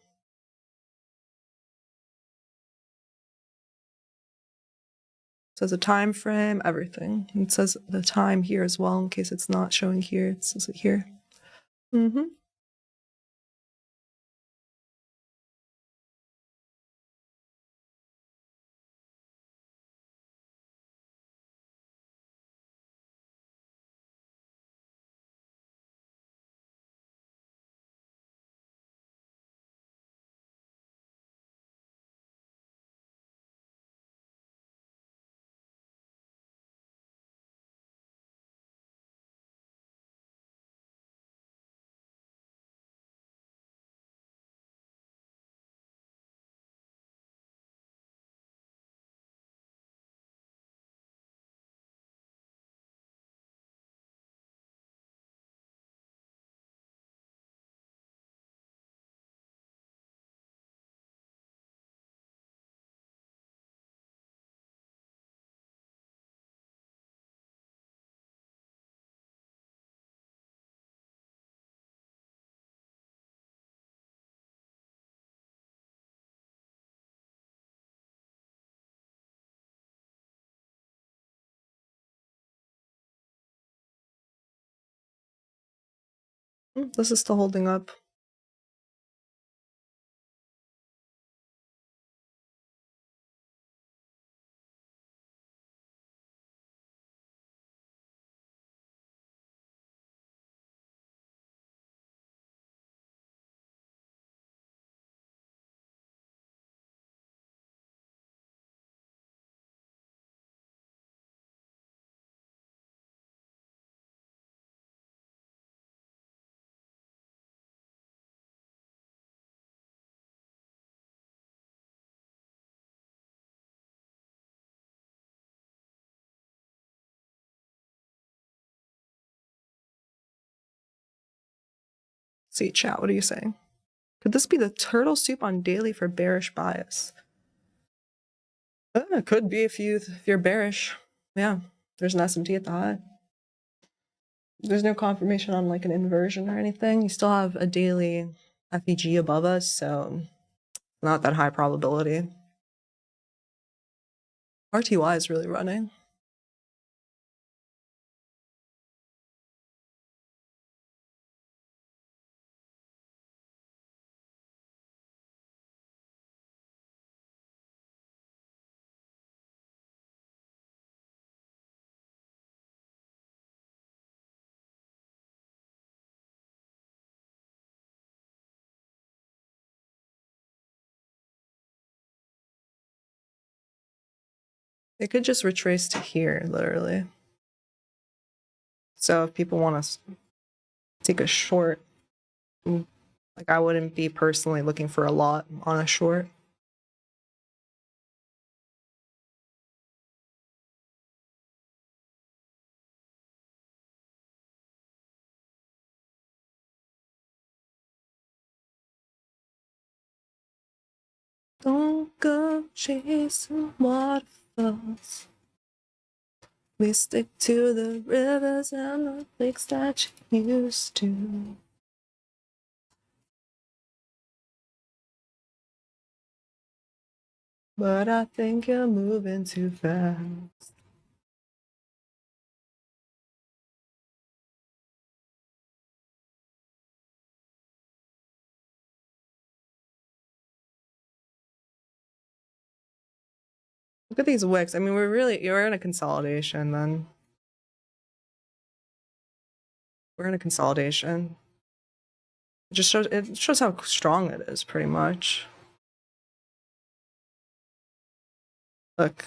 says a time frame, everything. It says the time here as well, in case it's not showing here. It says it here. Mm-hmm. This is still holding up. See, chat, what are you saying? Could this be the turtle soup on daily for bearish bias? It could be if you're bearish. Yeah, there's an S&T at the high. There's no confirmation on like an inversion or anything. You still have a daily FEG above us, so not that high probability. RTY is really running. It could just retrace to here, literally. So if people want to take a short, like I wouldn't be personally looking for a lot on a short. Don't go chasing waterfalls. We stick to the rivers and the lakes that you used to. But I think you're moving too fast. Look at these wicks. I mean, you're in a consolidation then. We're in a consolidation. It shows how strong it is, pretty much. Look.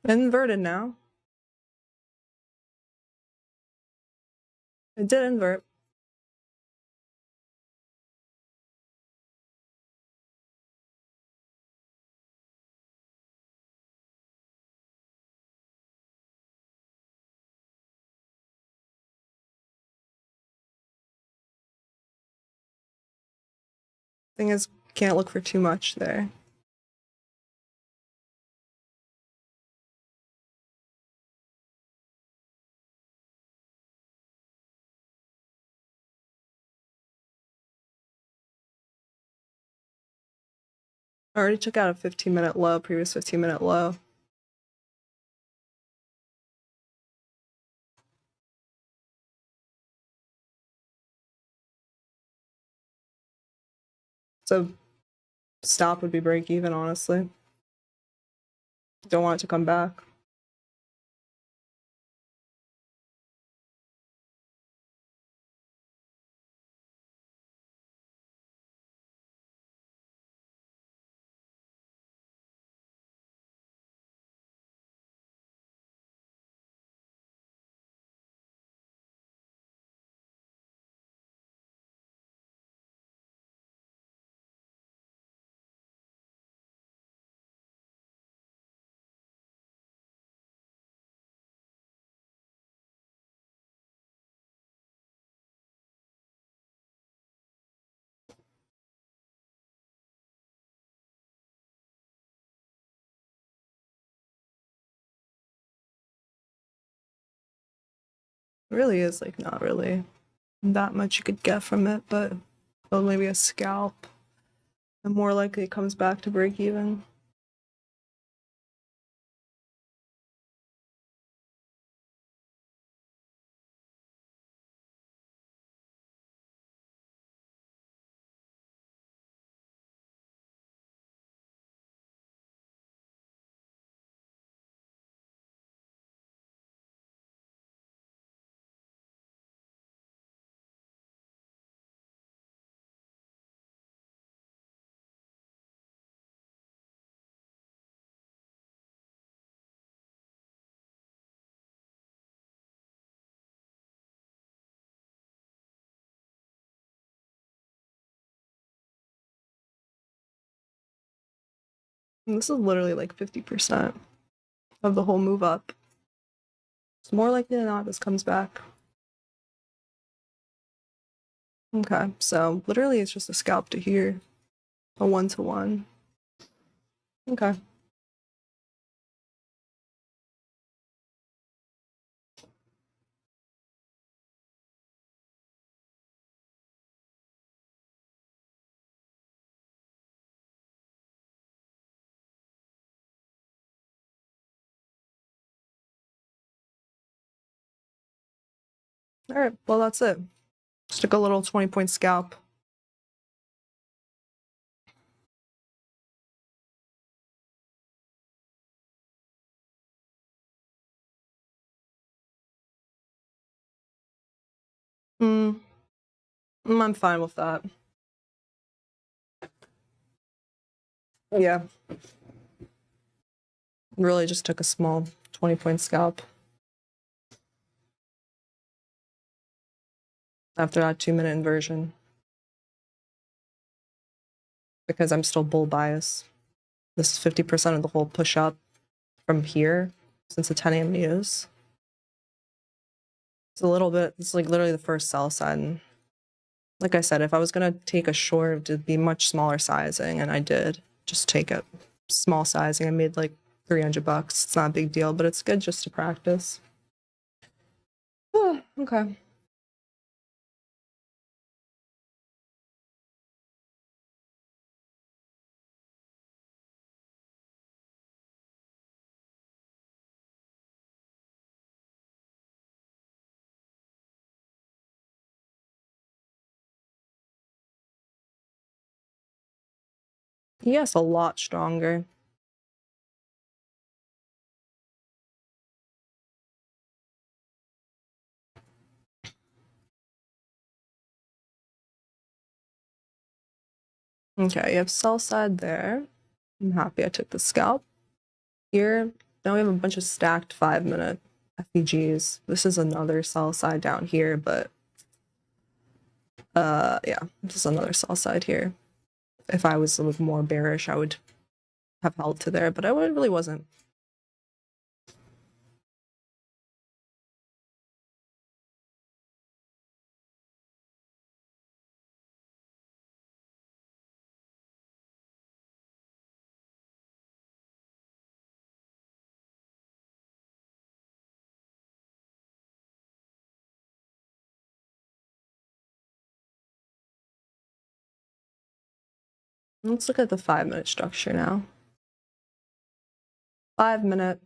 Inverted now. It did invert. Thing is, can't look for too much there. I already took out a 15-minute low, previous 15-minute low. So stop would be break even, honestly. Don't want it to come back. It really is like not really that much you could get from it, but maybe a scalp. And more likely it comes back to break even. And this is literally like 50% of the whole move up. It's more likely than not this comes back. Okay, so literally it's just a scalp to here, a 1-to-1. Okay. All right, well, that's it. Just took a little 20-point scalp. I'm fine with that. Yeah. Really just took a small 20-point scalp. After that 2-minute inversion. Because I'm still bull bias. This is 50% of the whole push up from here since the 10 a.m. news. It's a little bit, it's like literally the first sell side. And like I said, if I was going to take a short, it'd be much smaller sizing, and I did just take a small sizing. I made like $300. It's not a big deal, but it's good just to practice. Okay. Yes, a lot stronger. Okay, you have sell side there. I'm happy I took the scalp. Here, now we have a bunch of stacked 5-minute FEGs. This is another sell side down here, but yeah, this is another sell side here. If I was a little more bearish, I would have held to there, but I really wasn't. Let's look at the 5-minute structure now. 5-minute.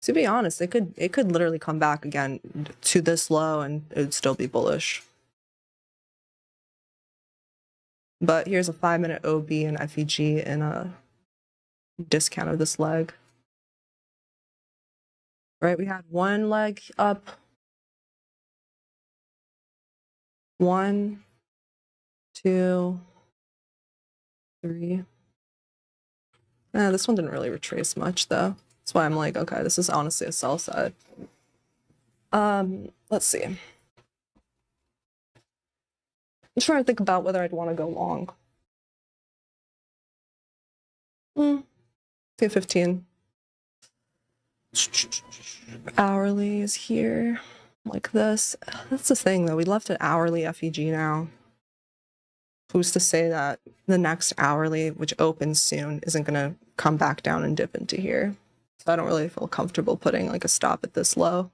To be honest, it could literally come back again to this low and it would still be bullish. But here's a 5-minute OB and FEG and a discount of this leg. Right, we had one leg up. 1, 2, 3. This one didn't really retrace much though. That's why I'm like, okay, this is honestly a sell side. Let's see. I'm trying to think about whether I'd want to go long. 215. Hourly is here, like this. That's the thing though, we left an hourly FEG now. Who's to say that the next hourly, which opens soon, isn't gonna come back down and dip into here? So I don't really feel comfortable putting like a stop at this low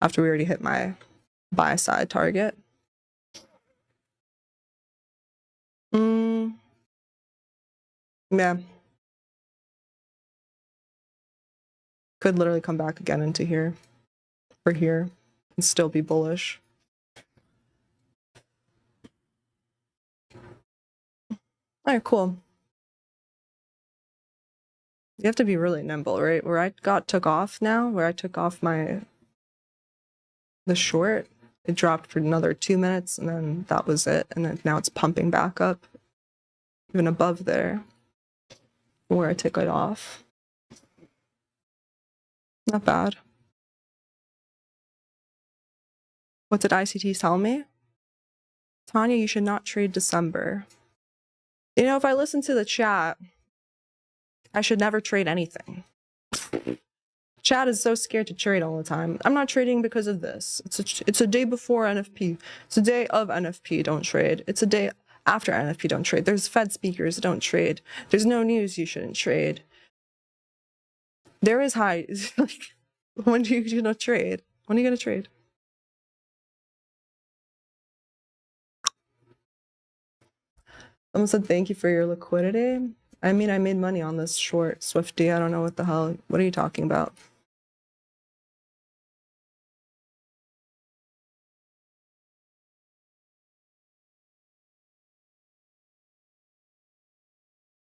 after we already hit my buy side target. Yeah. Could literally come back again into here or here and still be bullish. All right, cool. You have to be really nimble, right? Where I took off now, where I took off the short, it dropped for another 2 minutes and then that was it. And then now it's pumping back up even above there where I took it off. Not bad. What did ICT tell me? Tanya, you should not trade December. You know, if I listen to the chat, I should never trade anything. Chat is so scared to trade all the time. I'm not trading because of this. It's a day before NFP. It's a day of NFP, don't trade. It's a day after NFP, don't trade. There's Fed speakers, don't trade. There's no news, you shouldn't trade. There is high. Like, when do you not trade? When are you going to trade? Someone said thank you for your liquidity. I mean, I made money on this short, Swifty. I don't know what the hell. What are you talking about?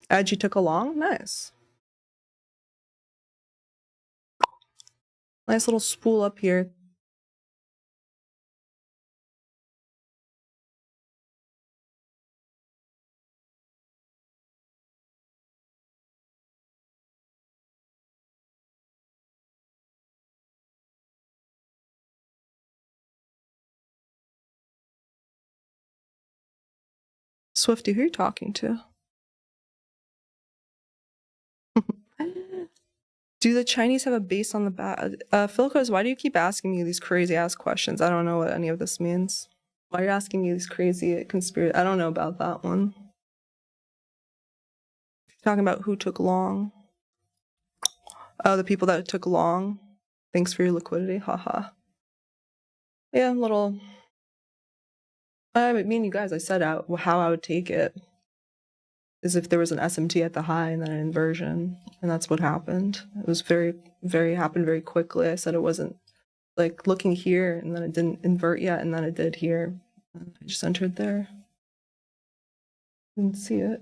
Edgy took a long? Nice. Nice little spool up here. Swifty, who are you talking to? Do the Chinese have a base on the back? Philcos, why do you keep asking me these crazy ass questions? I don't know what any of this means. Why are you asking me these crazy conspiracy? I don't know about that one. You're talking about who took long. Oh, the people that took long. Thanks for your liquidity. Haha. Yeah, little. I mean, you guys, I said how I would take it is if there was an SMT at the high and then an inversion, and that's what happened. It was happened very quickly. I said it wasn't like looking here and then it didn't invert yet, and then it did here. I just entered there. Didn't see it.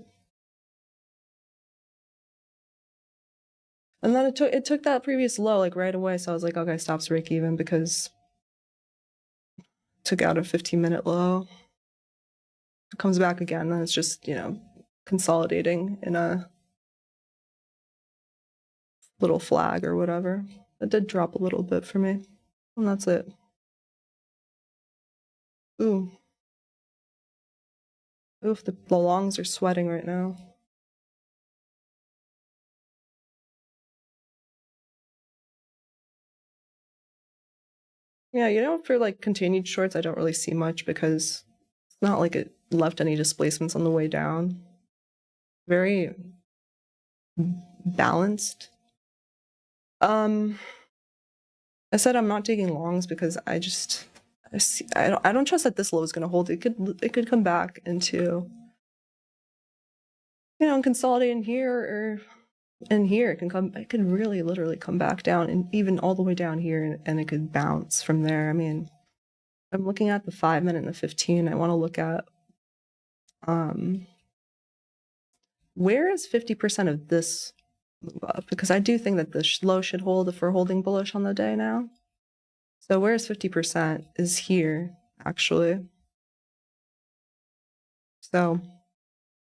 And then it took that previous low like right away, so I was like, okay, stops break even because it took out a 15-minute low. It comes back again, then it's just, you know, consolidating in a little flag or whatever. It did drop a little bit for me, and that's it. Ooh. Oof, the longs are sweating right now. Yeah, you know, for like continued shorts, I don't really see much because it's not like it left any displacements on the way down. Very balanced. I said I'm not taking longs because I don't trust that this low is going to hold. It could come back into, you know, and consolidate in here or in here. It could really literally come back down and even all the way down here, and it could bounce from there. I mean, I'm looking at the 5-minute and the 15. I want to look at where is 50% of this move up? Because I do think that the low should hold if we're holding bullish on the day now. So where is 50% is here, actually. So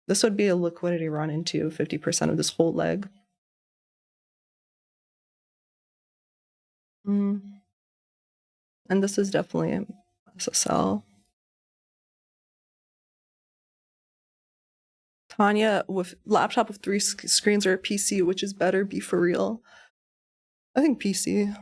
this would be a liquidity run into 50% of this whole leg. And this is definitely a SSL. Tanya, with laptop with 3 screens or a PC, which is better? Be for real. I think PC.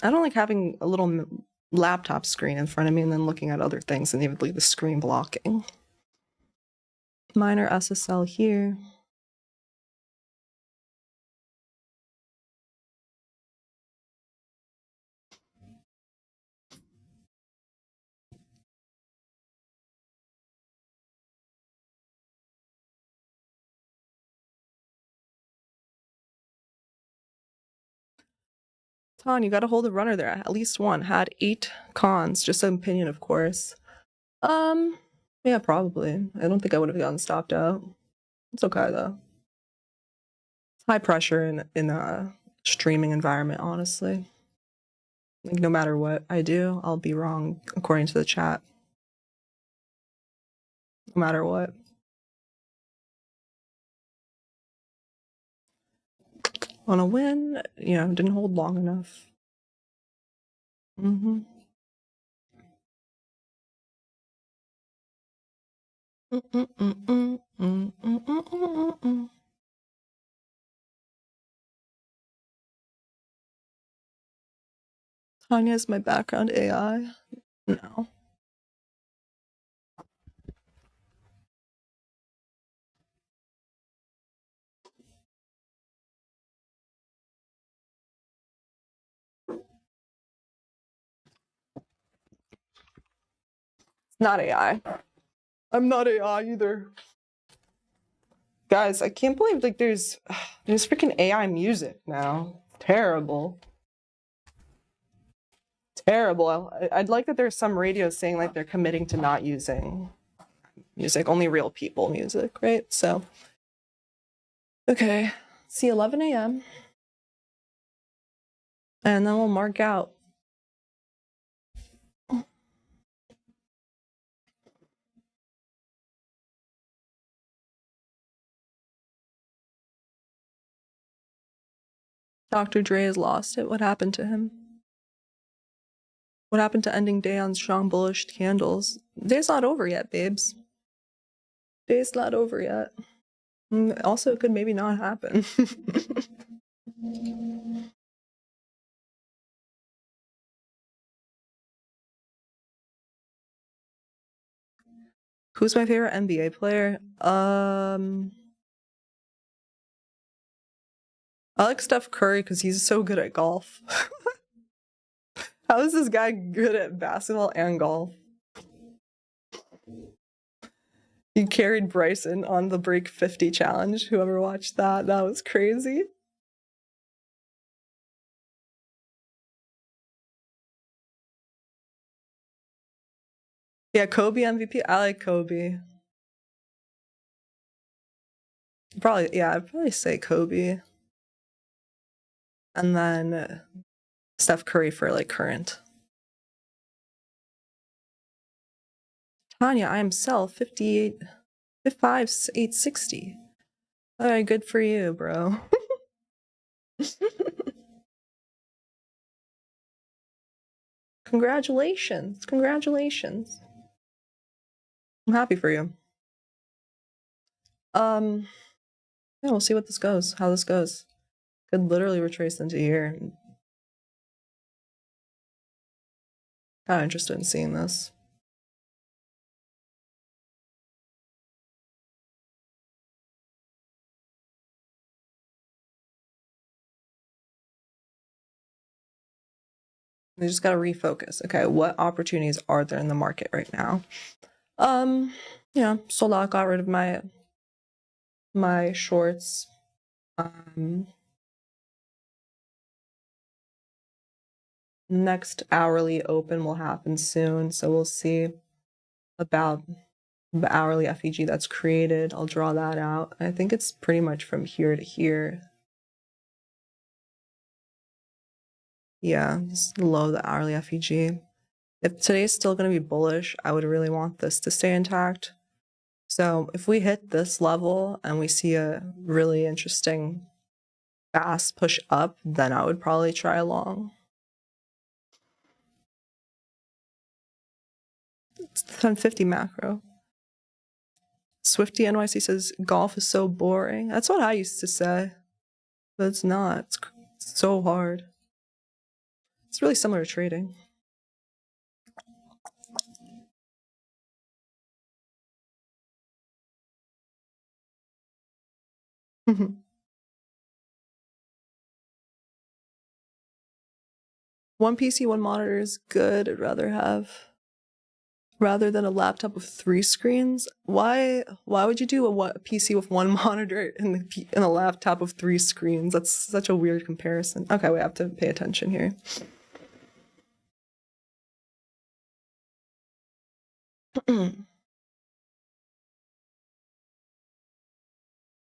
I don't like having a little laptop screen in front of me and then looking at other things and even leave the screen blocking. Minor SSL here. Ton, you got to hold a runner there. At least one. Had 8 cons. Just an opinion, of course. Yeah, probably. I don't think I would have gotten stopped out. It's okay though. It's high pressure in a streaming environment, honestly. Like no matter what I do, I'll be wrong according to the chat. No matter what. On a win, you know, didn't hold long enough. Mm-hmm. Tanya's my background AI. No. It's not AI. I'm not AI either. Guys, I can't believe like there's freaking AI music now. Terrible. Terrible. I'd like that there's some radios saying like they're committing to not using music, only real people music, right? So, okay, see 11 a.m. and then we'll mark out. Dr. Dre has lost it. What happened to him? What happened to ending day on strong bullish candles? Day's not over yet, babes. Day's not over yet. Also, it could maybe not happen. Who's my favorite NBA player? I like Steph Curry because he's so good at golf. How is this guy good at basketball and golf? He carried Bryson on the Break 50 challenge. Whoever watched that, that was crazy. Yeah, Kobe MVP. I like Kobe. Probably, yeah, I'd probably say Kobe. And then Steph Curry for like current. Tanya, I am Cell 58, 55, 860. All right, good for you, bro. Congratulations. Congratulations. I'm happy for you. Yeah, we'll see what this goes, how this goes. Could literally retrace into here. Kind of interested in seeing this. We just got to refocus. Okay, what opportunities are there in the market right now? Sold out, got rid of my shorts. Next hourly open will happen soon, so we'll see about the hourly FEG that's created. I'll draw that out. I think it's pretty much from here to here. Yeah, just below the hourly FEG. If today's still going to be bullish, I would really want this to stay intact. So if we hit this level and we see a really interesting fast push up, then I would probably try long. It's 1050 macro. Swifty NYC says golf is so boring. That's what I used to say, but it's not. It's so hard. It's really similar to trading. One PC, one monitor is good. I'd rather have, rather than a laptop with 3 screens. Why would you do a PC with 1 monitor and a laptop with 3 screens? That's such a weird comparison. Okay, we have to pay attention here.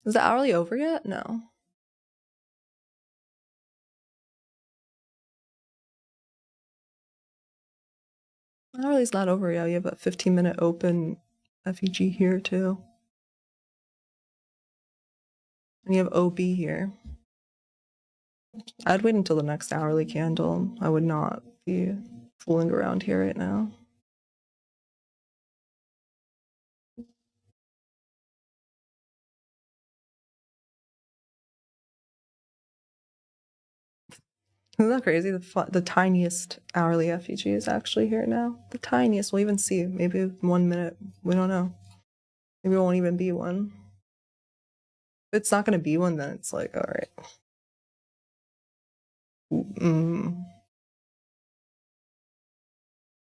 Is the hourly over yet? No. Hourly's not over yet. You have a 15-minute open FEG here too. And you have OB here. I'd wait until the next hourly candle. I would not be fooling around here right now. Isn't that crazy? The tiniest hourly FEG is actually here now. The tiniest. We'll even see. Maybe 1 minute. We don't know. Maybe it won't even be one. If it's not going to be one, then it's like, all right.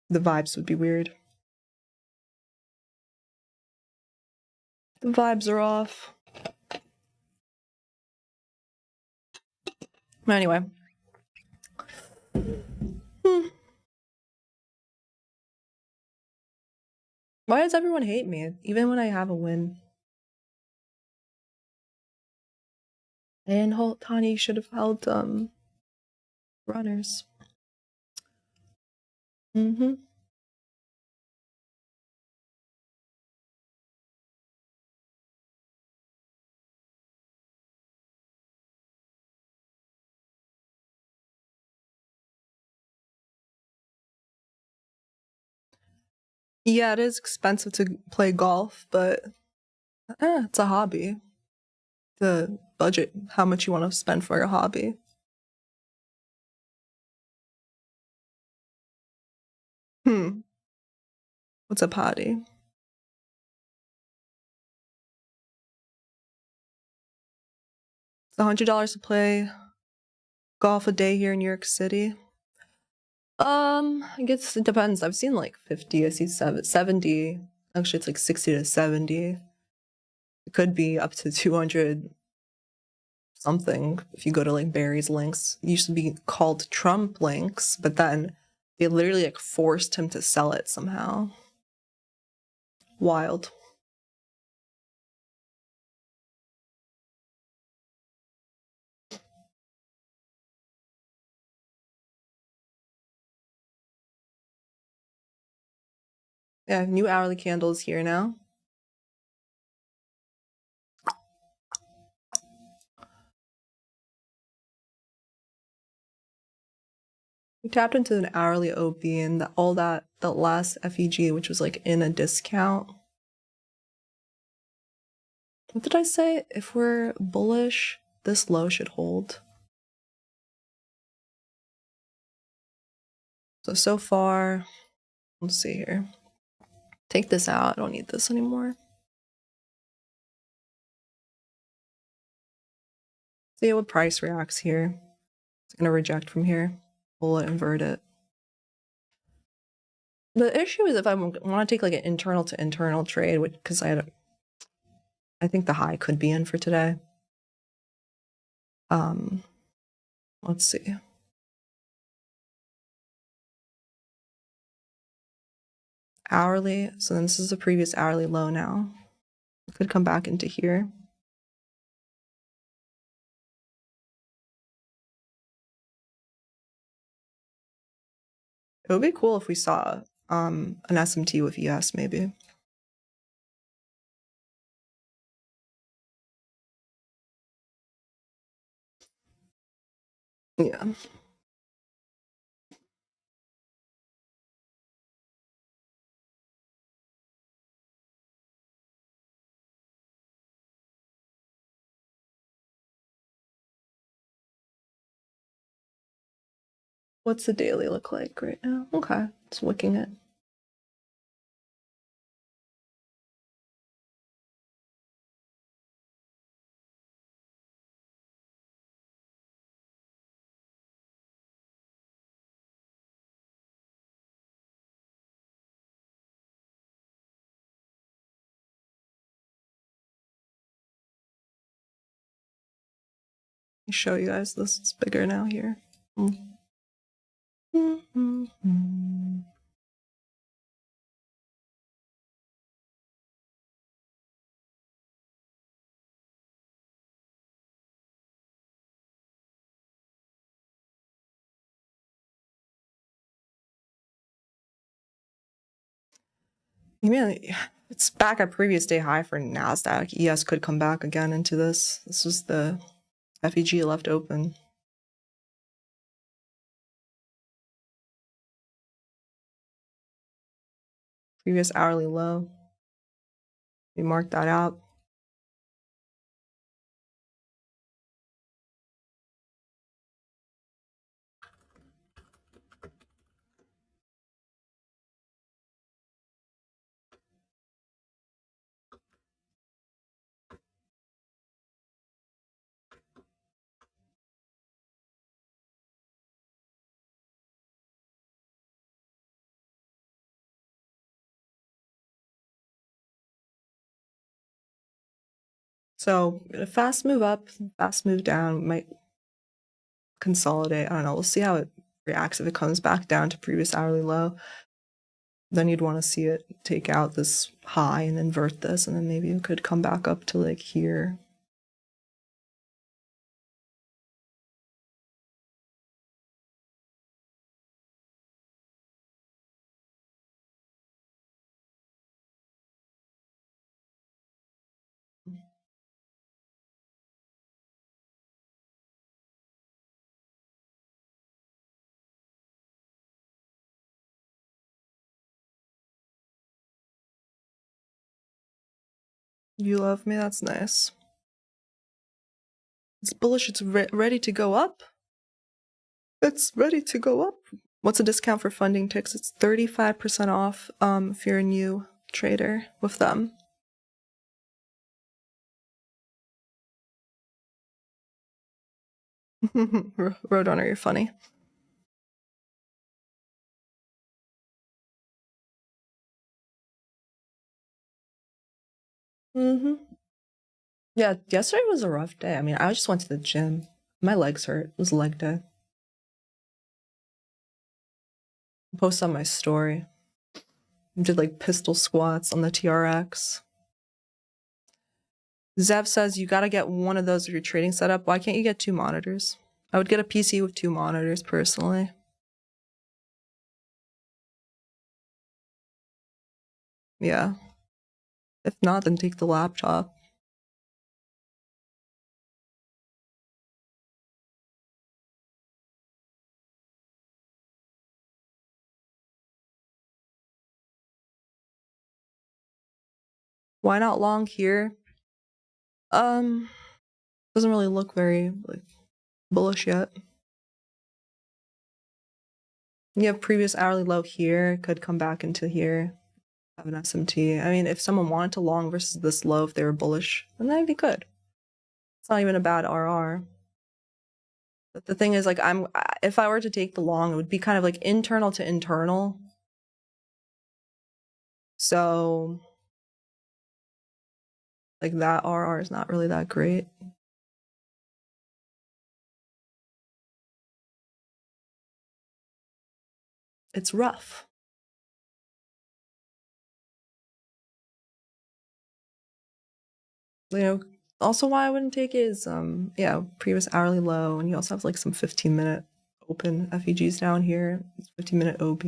The vibes would be weird. The vibes are off. Anyway. Why does everyone hate me, even when I have a win? And Tani should have held runners. Yeah, it is expensive to play golf, but it's a hobby. The budget, how much you want to spend for a hobby. What's a potty? It's $100 to play golf a day here in New York City. I guess it depends. I've seen like 50, I see 70. Actually, it's like 60 to 70. It could be up to 200 something if you go to like Barry's Links. It used to be called Trump Links, but then they literally like forced him to sell it somehow. Wild. Yeah, new hourly candles here now. We tapped into an hourly OP and all that last FEG, which was like in a discount. What did I say? If we're bullish, this low should hold. So far, let's see here. Take this out. I don't need this anymore. See what price reacts here. It's going to reject from here. Pull it, invert it. The issue is if I want to take like an internal to internal trade, because I think the high could be in for today. Let's see. Hourly. So then this is the previous hourly low now. It could come back into here. It would be cool if we saw an SMT with ES maybe. Yeah. What's the daily look like right now? Okay, just looking it. Let me show you guys this. It's bigger now here. Man, it's back at previous day high for NASDAQ. ES could come back again into this. This was the FEG left open. Previous hourly low. We mark that out. So a fast move up, fast move down, might consolidate. I don't know. We'll see how it reacts. If it comes back down to previous hourly low, then you'd want to see it take out this high and invert this, and then maybe it could come back up to like here. You love me? That's nice. It's bullish. It's ready to go up. It's ready to go up. What's a discount for funding ticks? It's 35% off if you're a new trader with them. Roadrunner, you're funny. Yeah, yesterday was a rough day. I mean, I just went to the gym. My legs hurt. It was leg day. Post on my story. Did like pistol squats on the TRX. Zev says you gotta get one of those if you're trading setup. Why can't you get 2 monitors? I would get a PC with 2 monitors personally. Yeah. If not, then take the laptop. Why not long here? Doesn't really look very like bullish yet. You have previous hourly low here, could come back into here, have an SMT. I mean, if someone wanted to long versus this low, if they were bullish, then that'd be good. It's not even a bad RR. But the thing is, like, if I were to take the long, it would be kind of like internal to internal. So, like, that RR is not really that great. It's rough. You know, also why I wouldn't take it is, yeah, previous hourly low, and you also have like some 15-minute open FEGs down here, 15-minute OB.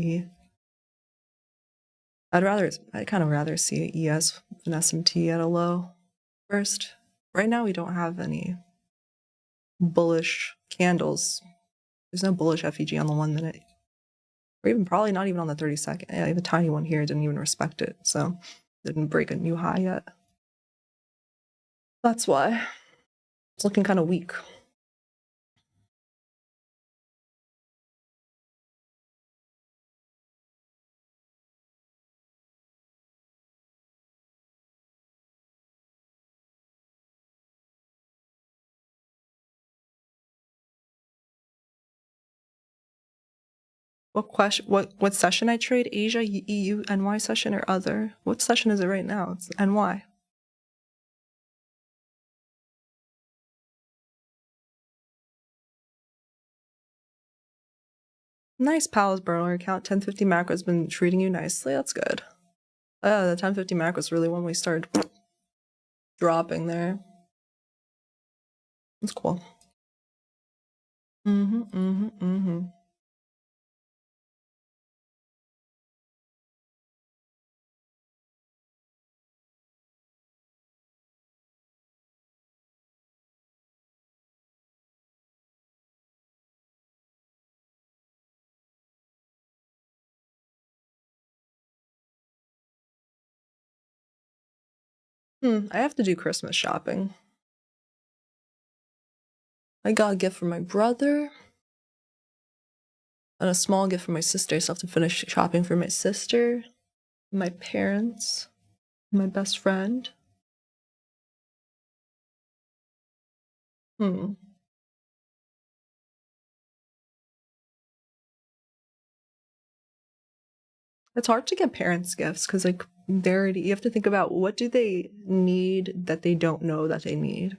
I'd kind of rather see an ES with an SMT at a low first. Right now, we don't have any bullish candles. There's no bullish FEG on the 1 minute, or even probably not even on the 30-second. Yeah, I have a tiny one here, didn't even respect it, so didn't break a new high yet. That's why it's looking kind of weak. What session I trade? Asia, EU, NY session, or other? What session is it right now? It's NY. Nice, Pals burner account. 1050 macro has been treating you nicely. That's good. The 1050 macro was really when we started dropping there. That's cool. I have to do Christmas shopping. I got a gift for my brother and a small gift for my sister. So I have to finish shopping for my sister, my parents, my best friend. It's hard to get parents gifts because like you have to think about what do they need that they don't know that they need.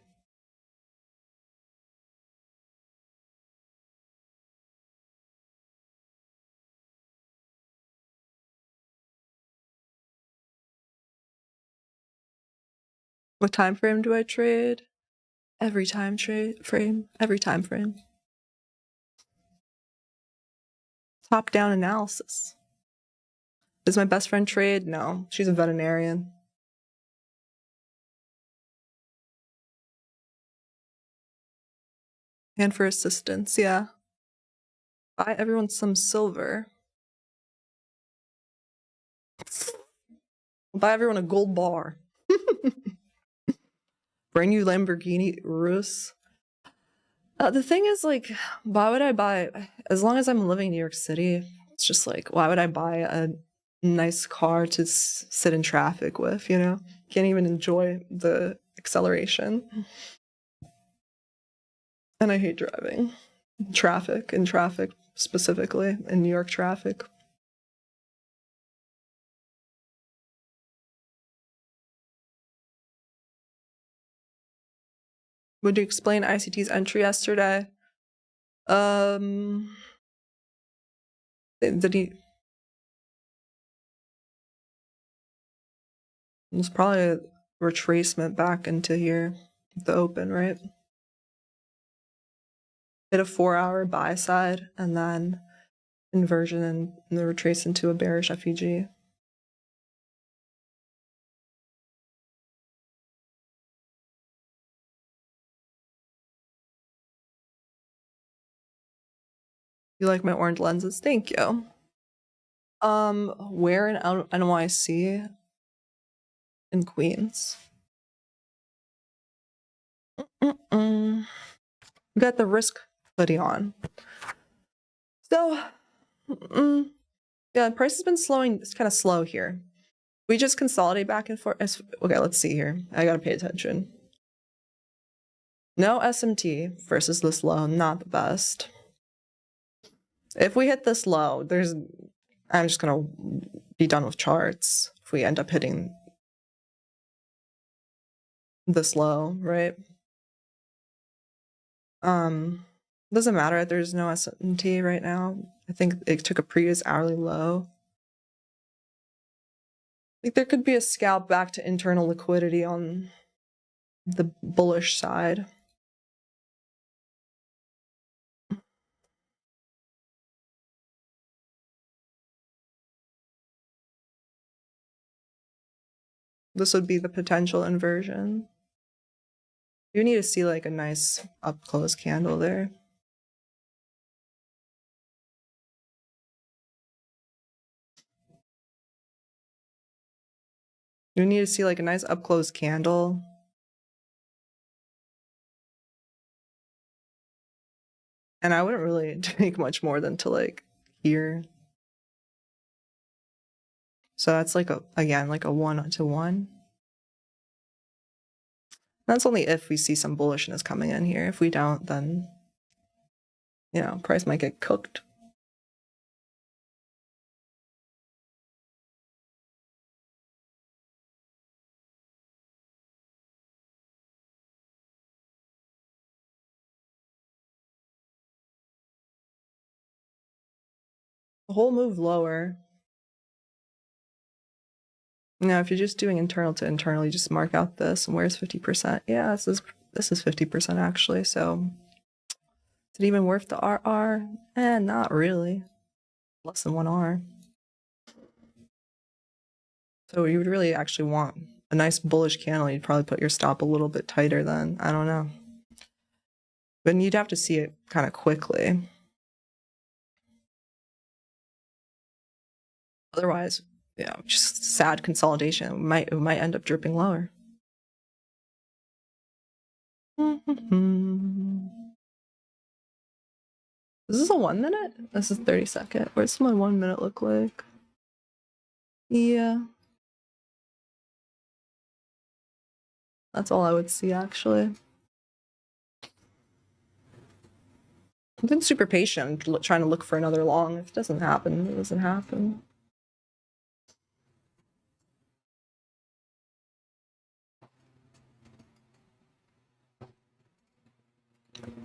What time frame do I trade? Every time frame. Every time frame. Top down analysis. Does my best friend trade? No, she's a veterinarian. And for assistance, yeah. Buy everyone some silver. Buy everyone a gold bar. Brand new Lamborghini Urus. The thing is, like, why would I buy, as long as I'm living in New York City, it's just like, why would I buy a nice car to sit in traffic with, you know? Can't even enjoy the acceleration. And I hate driving. Traffic specifically, in New York traffic. Would you explain ICT's entry yesterday? Did he? It was probably a retracement back into here, the open, right? Hit a 4-hour buy side and then inversion and the retrace into a bearish FEG. You like my orange lenses? Thank you. Where in NYC? In Queens. We got the risk hoodie on. So, yeah, the price has been slowing. It's kind of slow here. We just consolidate back and forth. Okay, let's see here. I gotta pay attention. No SMT versus this low, not the best. If we hit this low, I'm just gonna be done with charts if we end up hitting this low, right? Doesn't matter. There's no SMT right now. I think it took a previous hourly low. Like there could be a scalp back to internal liquidity on the bullish side. This would be the potential inversion. You need to see like a nice up close candle there. You need to see like a nice up close candle. And I wouldn't really take much more than to like here. So that's like again, like a 1-to-1. That's only if we see some bullishness coming in here. If we don't, then, you know, price might get cooked. The whole move lower. Now, if you're just doing internal to internal, you just mark out this. And where's 50%? Yeah, this is 50% actually. So is it even worth the RR? Not really. Less than 1R. So you would really actually want a nice bullish candle. You'd probably put your stop a little bit tighter then. I don't know. But you'd have to see it kind of quickly. Otherwise, yeah, just sad consolidation. It might end up dripping lower. Is this a 1 minute? This is 30-second. What's my 1 minute look like? Yeah. That's all I would see, actually. I've been super patient, trying to look for another long. If it doesn't happen, it doesn't happen.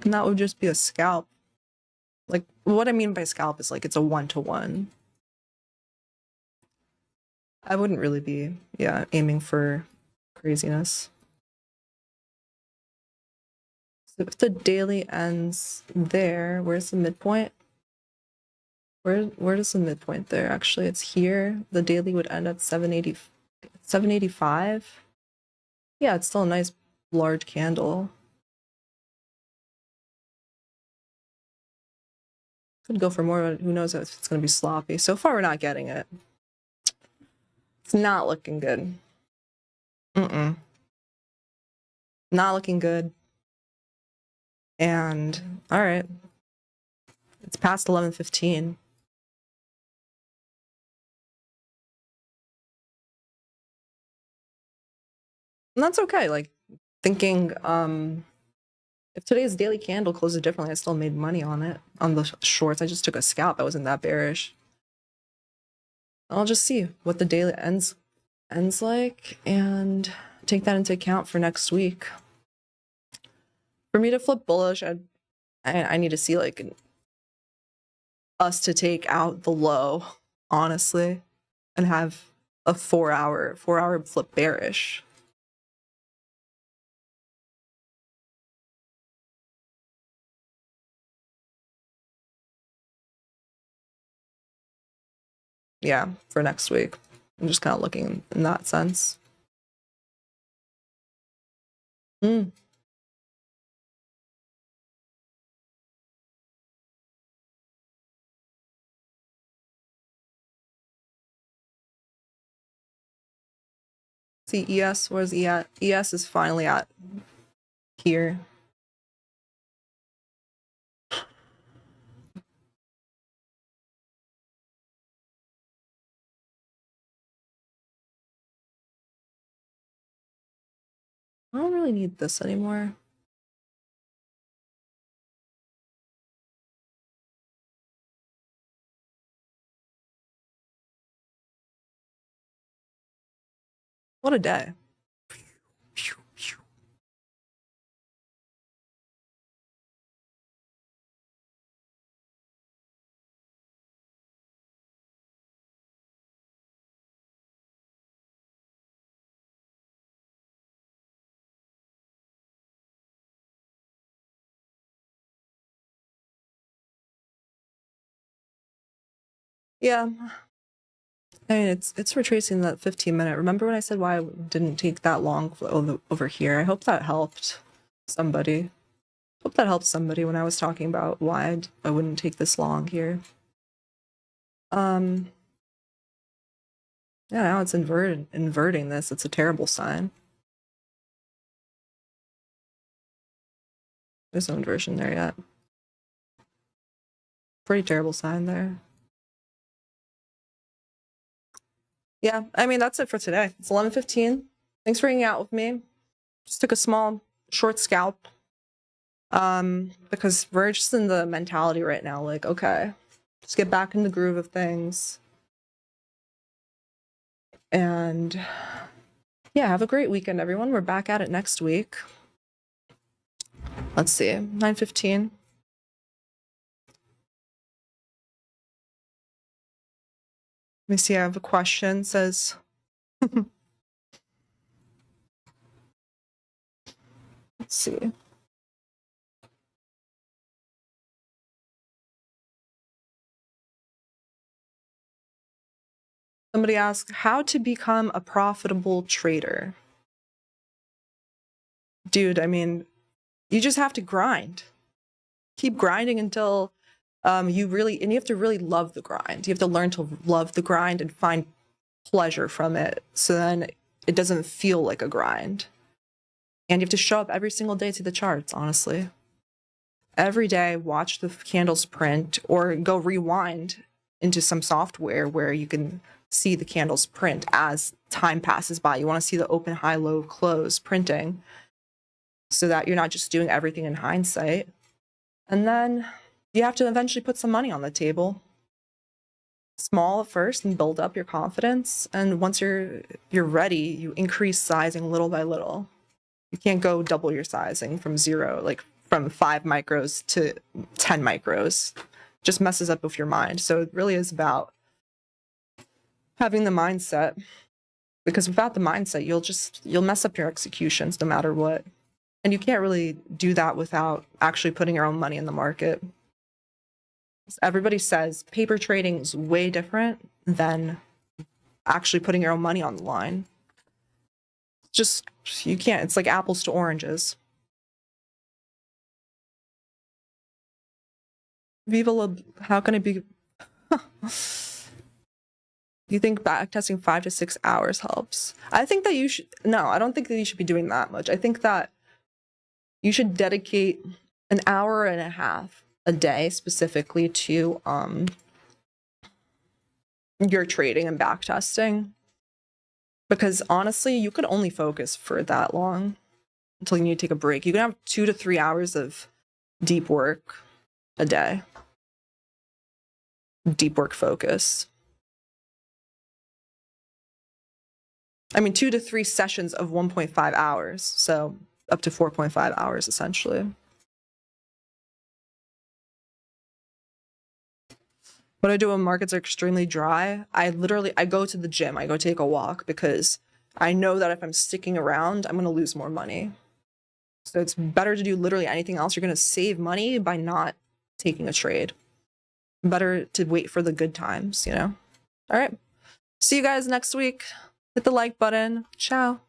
And that would just be a scalp. Like, what I mean by scalp is like it's a 1-to-1. I wouldn't really be, aiming for craziness. So if the daily ends there, where's the midpoint? Where does the midpoint there? Actually, it's here. The daily would end at 785. Yeah, it's still a nice large candle. Could go for more, but who knows if it's going to be sloppy. So far, we're not getting it. It's not looking good. Not looking good. And all right, it's past 11:15. And that's okay. Like, thinking if today's daily candle closes differently, I still made money on it, on the shorts. I just took a scalp. I wasn't that bearish. I'll just see what the daily ends like and take that into account for next week. For me to flip bullish, I need to see like us to take out the low, honestly, and have a 4-hour flip bearish. Yeah, for next week. I'm just kind of looking in that sense. See, ES, where's E at? ES is finally at here. I don't really need this anymore. What a day. Yeah. I mean, it's retracing that 15-minute. Remember when I said why I didn't take that long over here? I hope that helped somebody. Hope that helped somebody when I was talking about why I wouldn't take this long here. Yeah, now it's inverting this. It's a terrible sign. There's no inversion there yet. Pretty terrible sign there. Yeah, I mean, that's it for today. It's 11:15. Thanks for hanging out with me. Just took a small, short scalp. Because we're just in the mentality right now, like, okay, just get back in the groove of things. And yeah, have a great weekend, everyone. We're back at it next week. Let's see, 9:15. Let me see, I have a question. It says, let's see. Somebody asked, how to become a profitable trader? Dude, I mean, you just have to grind. Keep grinding until you have to really love the grind. You have to learn to love the grind and find pleasure from it. So then it doesn't feel like a grind. And you have to show up every single day to the charts, honestly. Every day, watch the candles print or go rewind into some software where you can see the candles print as time passes by. You want to see the open, high, low, close printing so that you're not just doing everything in hindsight. And then you have to eventually put some money on the table. Small at first and build up your confidence. And once you're ready, you increase sizing little by little. You can't go double your sizing from zero, like from 5 micros to 10 micros. Just messes up with your mind. So it really is about having the mindset, because without the mindset, you'll mess up your executions no matter what. And you can't really do that without actually putting your own money in the market. Everybody says paper trading is way different than actually putting your own money on the line. Just, you can't, it's like apples to oranges. Viva la, how can it be? Do you think backtesting 5 to 6 hours helps? I think that you should, no, I don't think that you should be doing that much. I think that you should dedicate an hour and a half a day specifically to your trading and backtesting. Because honestly, you could only focus for that long until you need to take a break. You can have 2 to 3 hours of deep work a day. Deep work focus. I mean, 2 to 3 sessions of 1.5 hours. So up to 4.5 hours, essentially. What I do when markets are extremely dry, I go to the gym. I go take a walk because I know that if I'm sticking around, I'm going to lose more money. So it's better to do literally anything else. You're going to save money by not taking a trade. Better to wait for the good times, you know? All right. See you guys next week. Hit the like button. Ciao.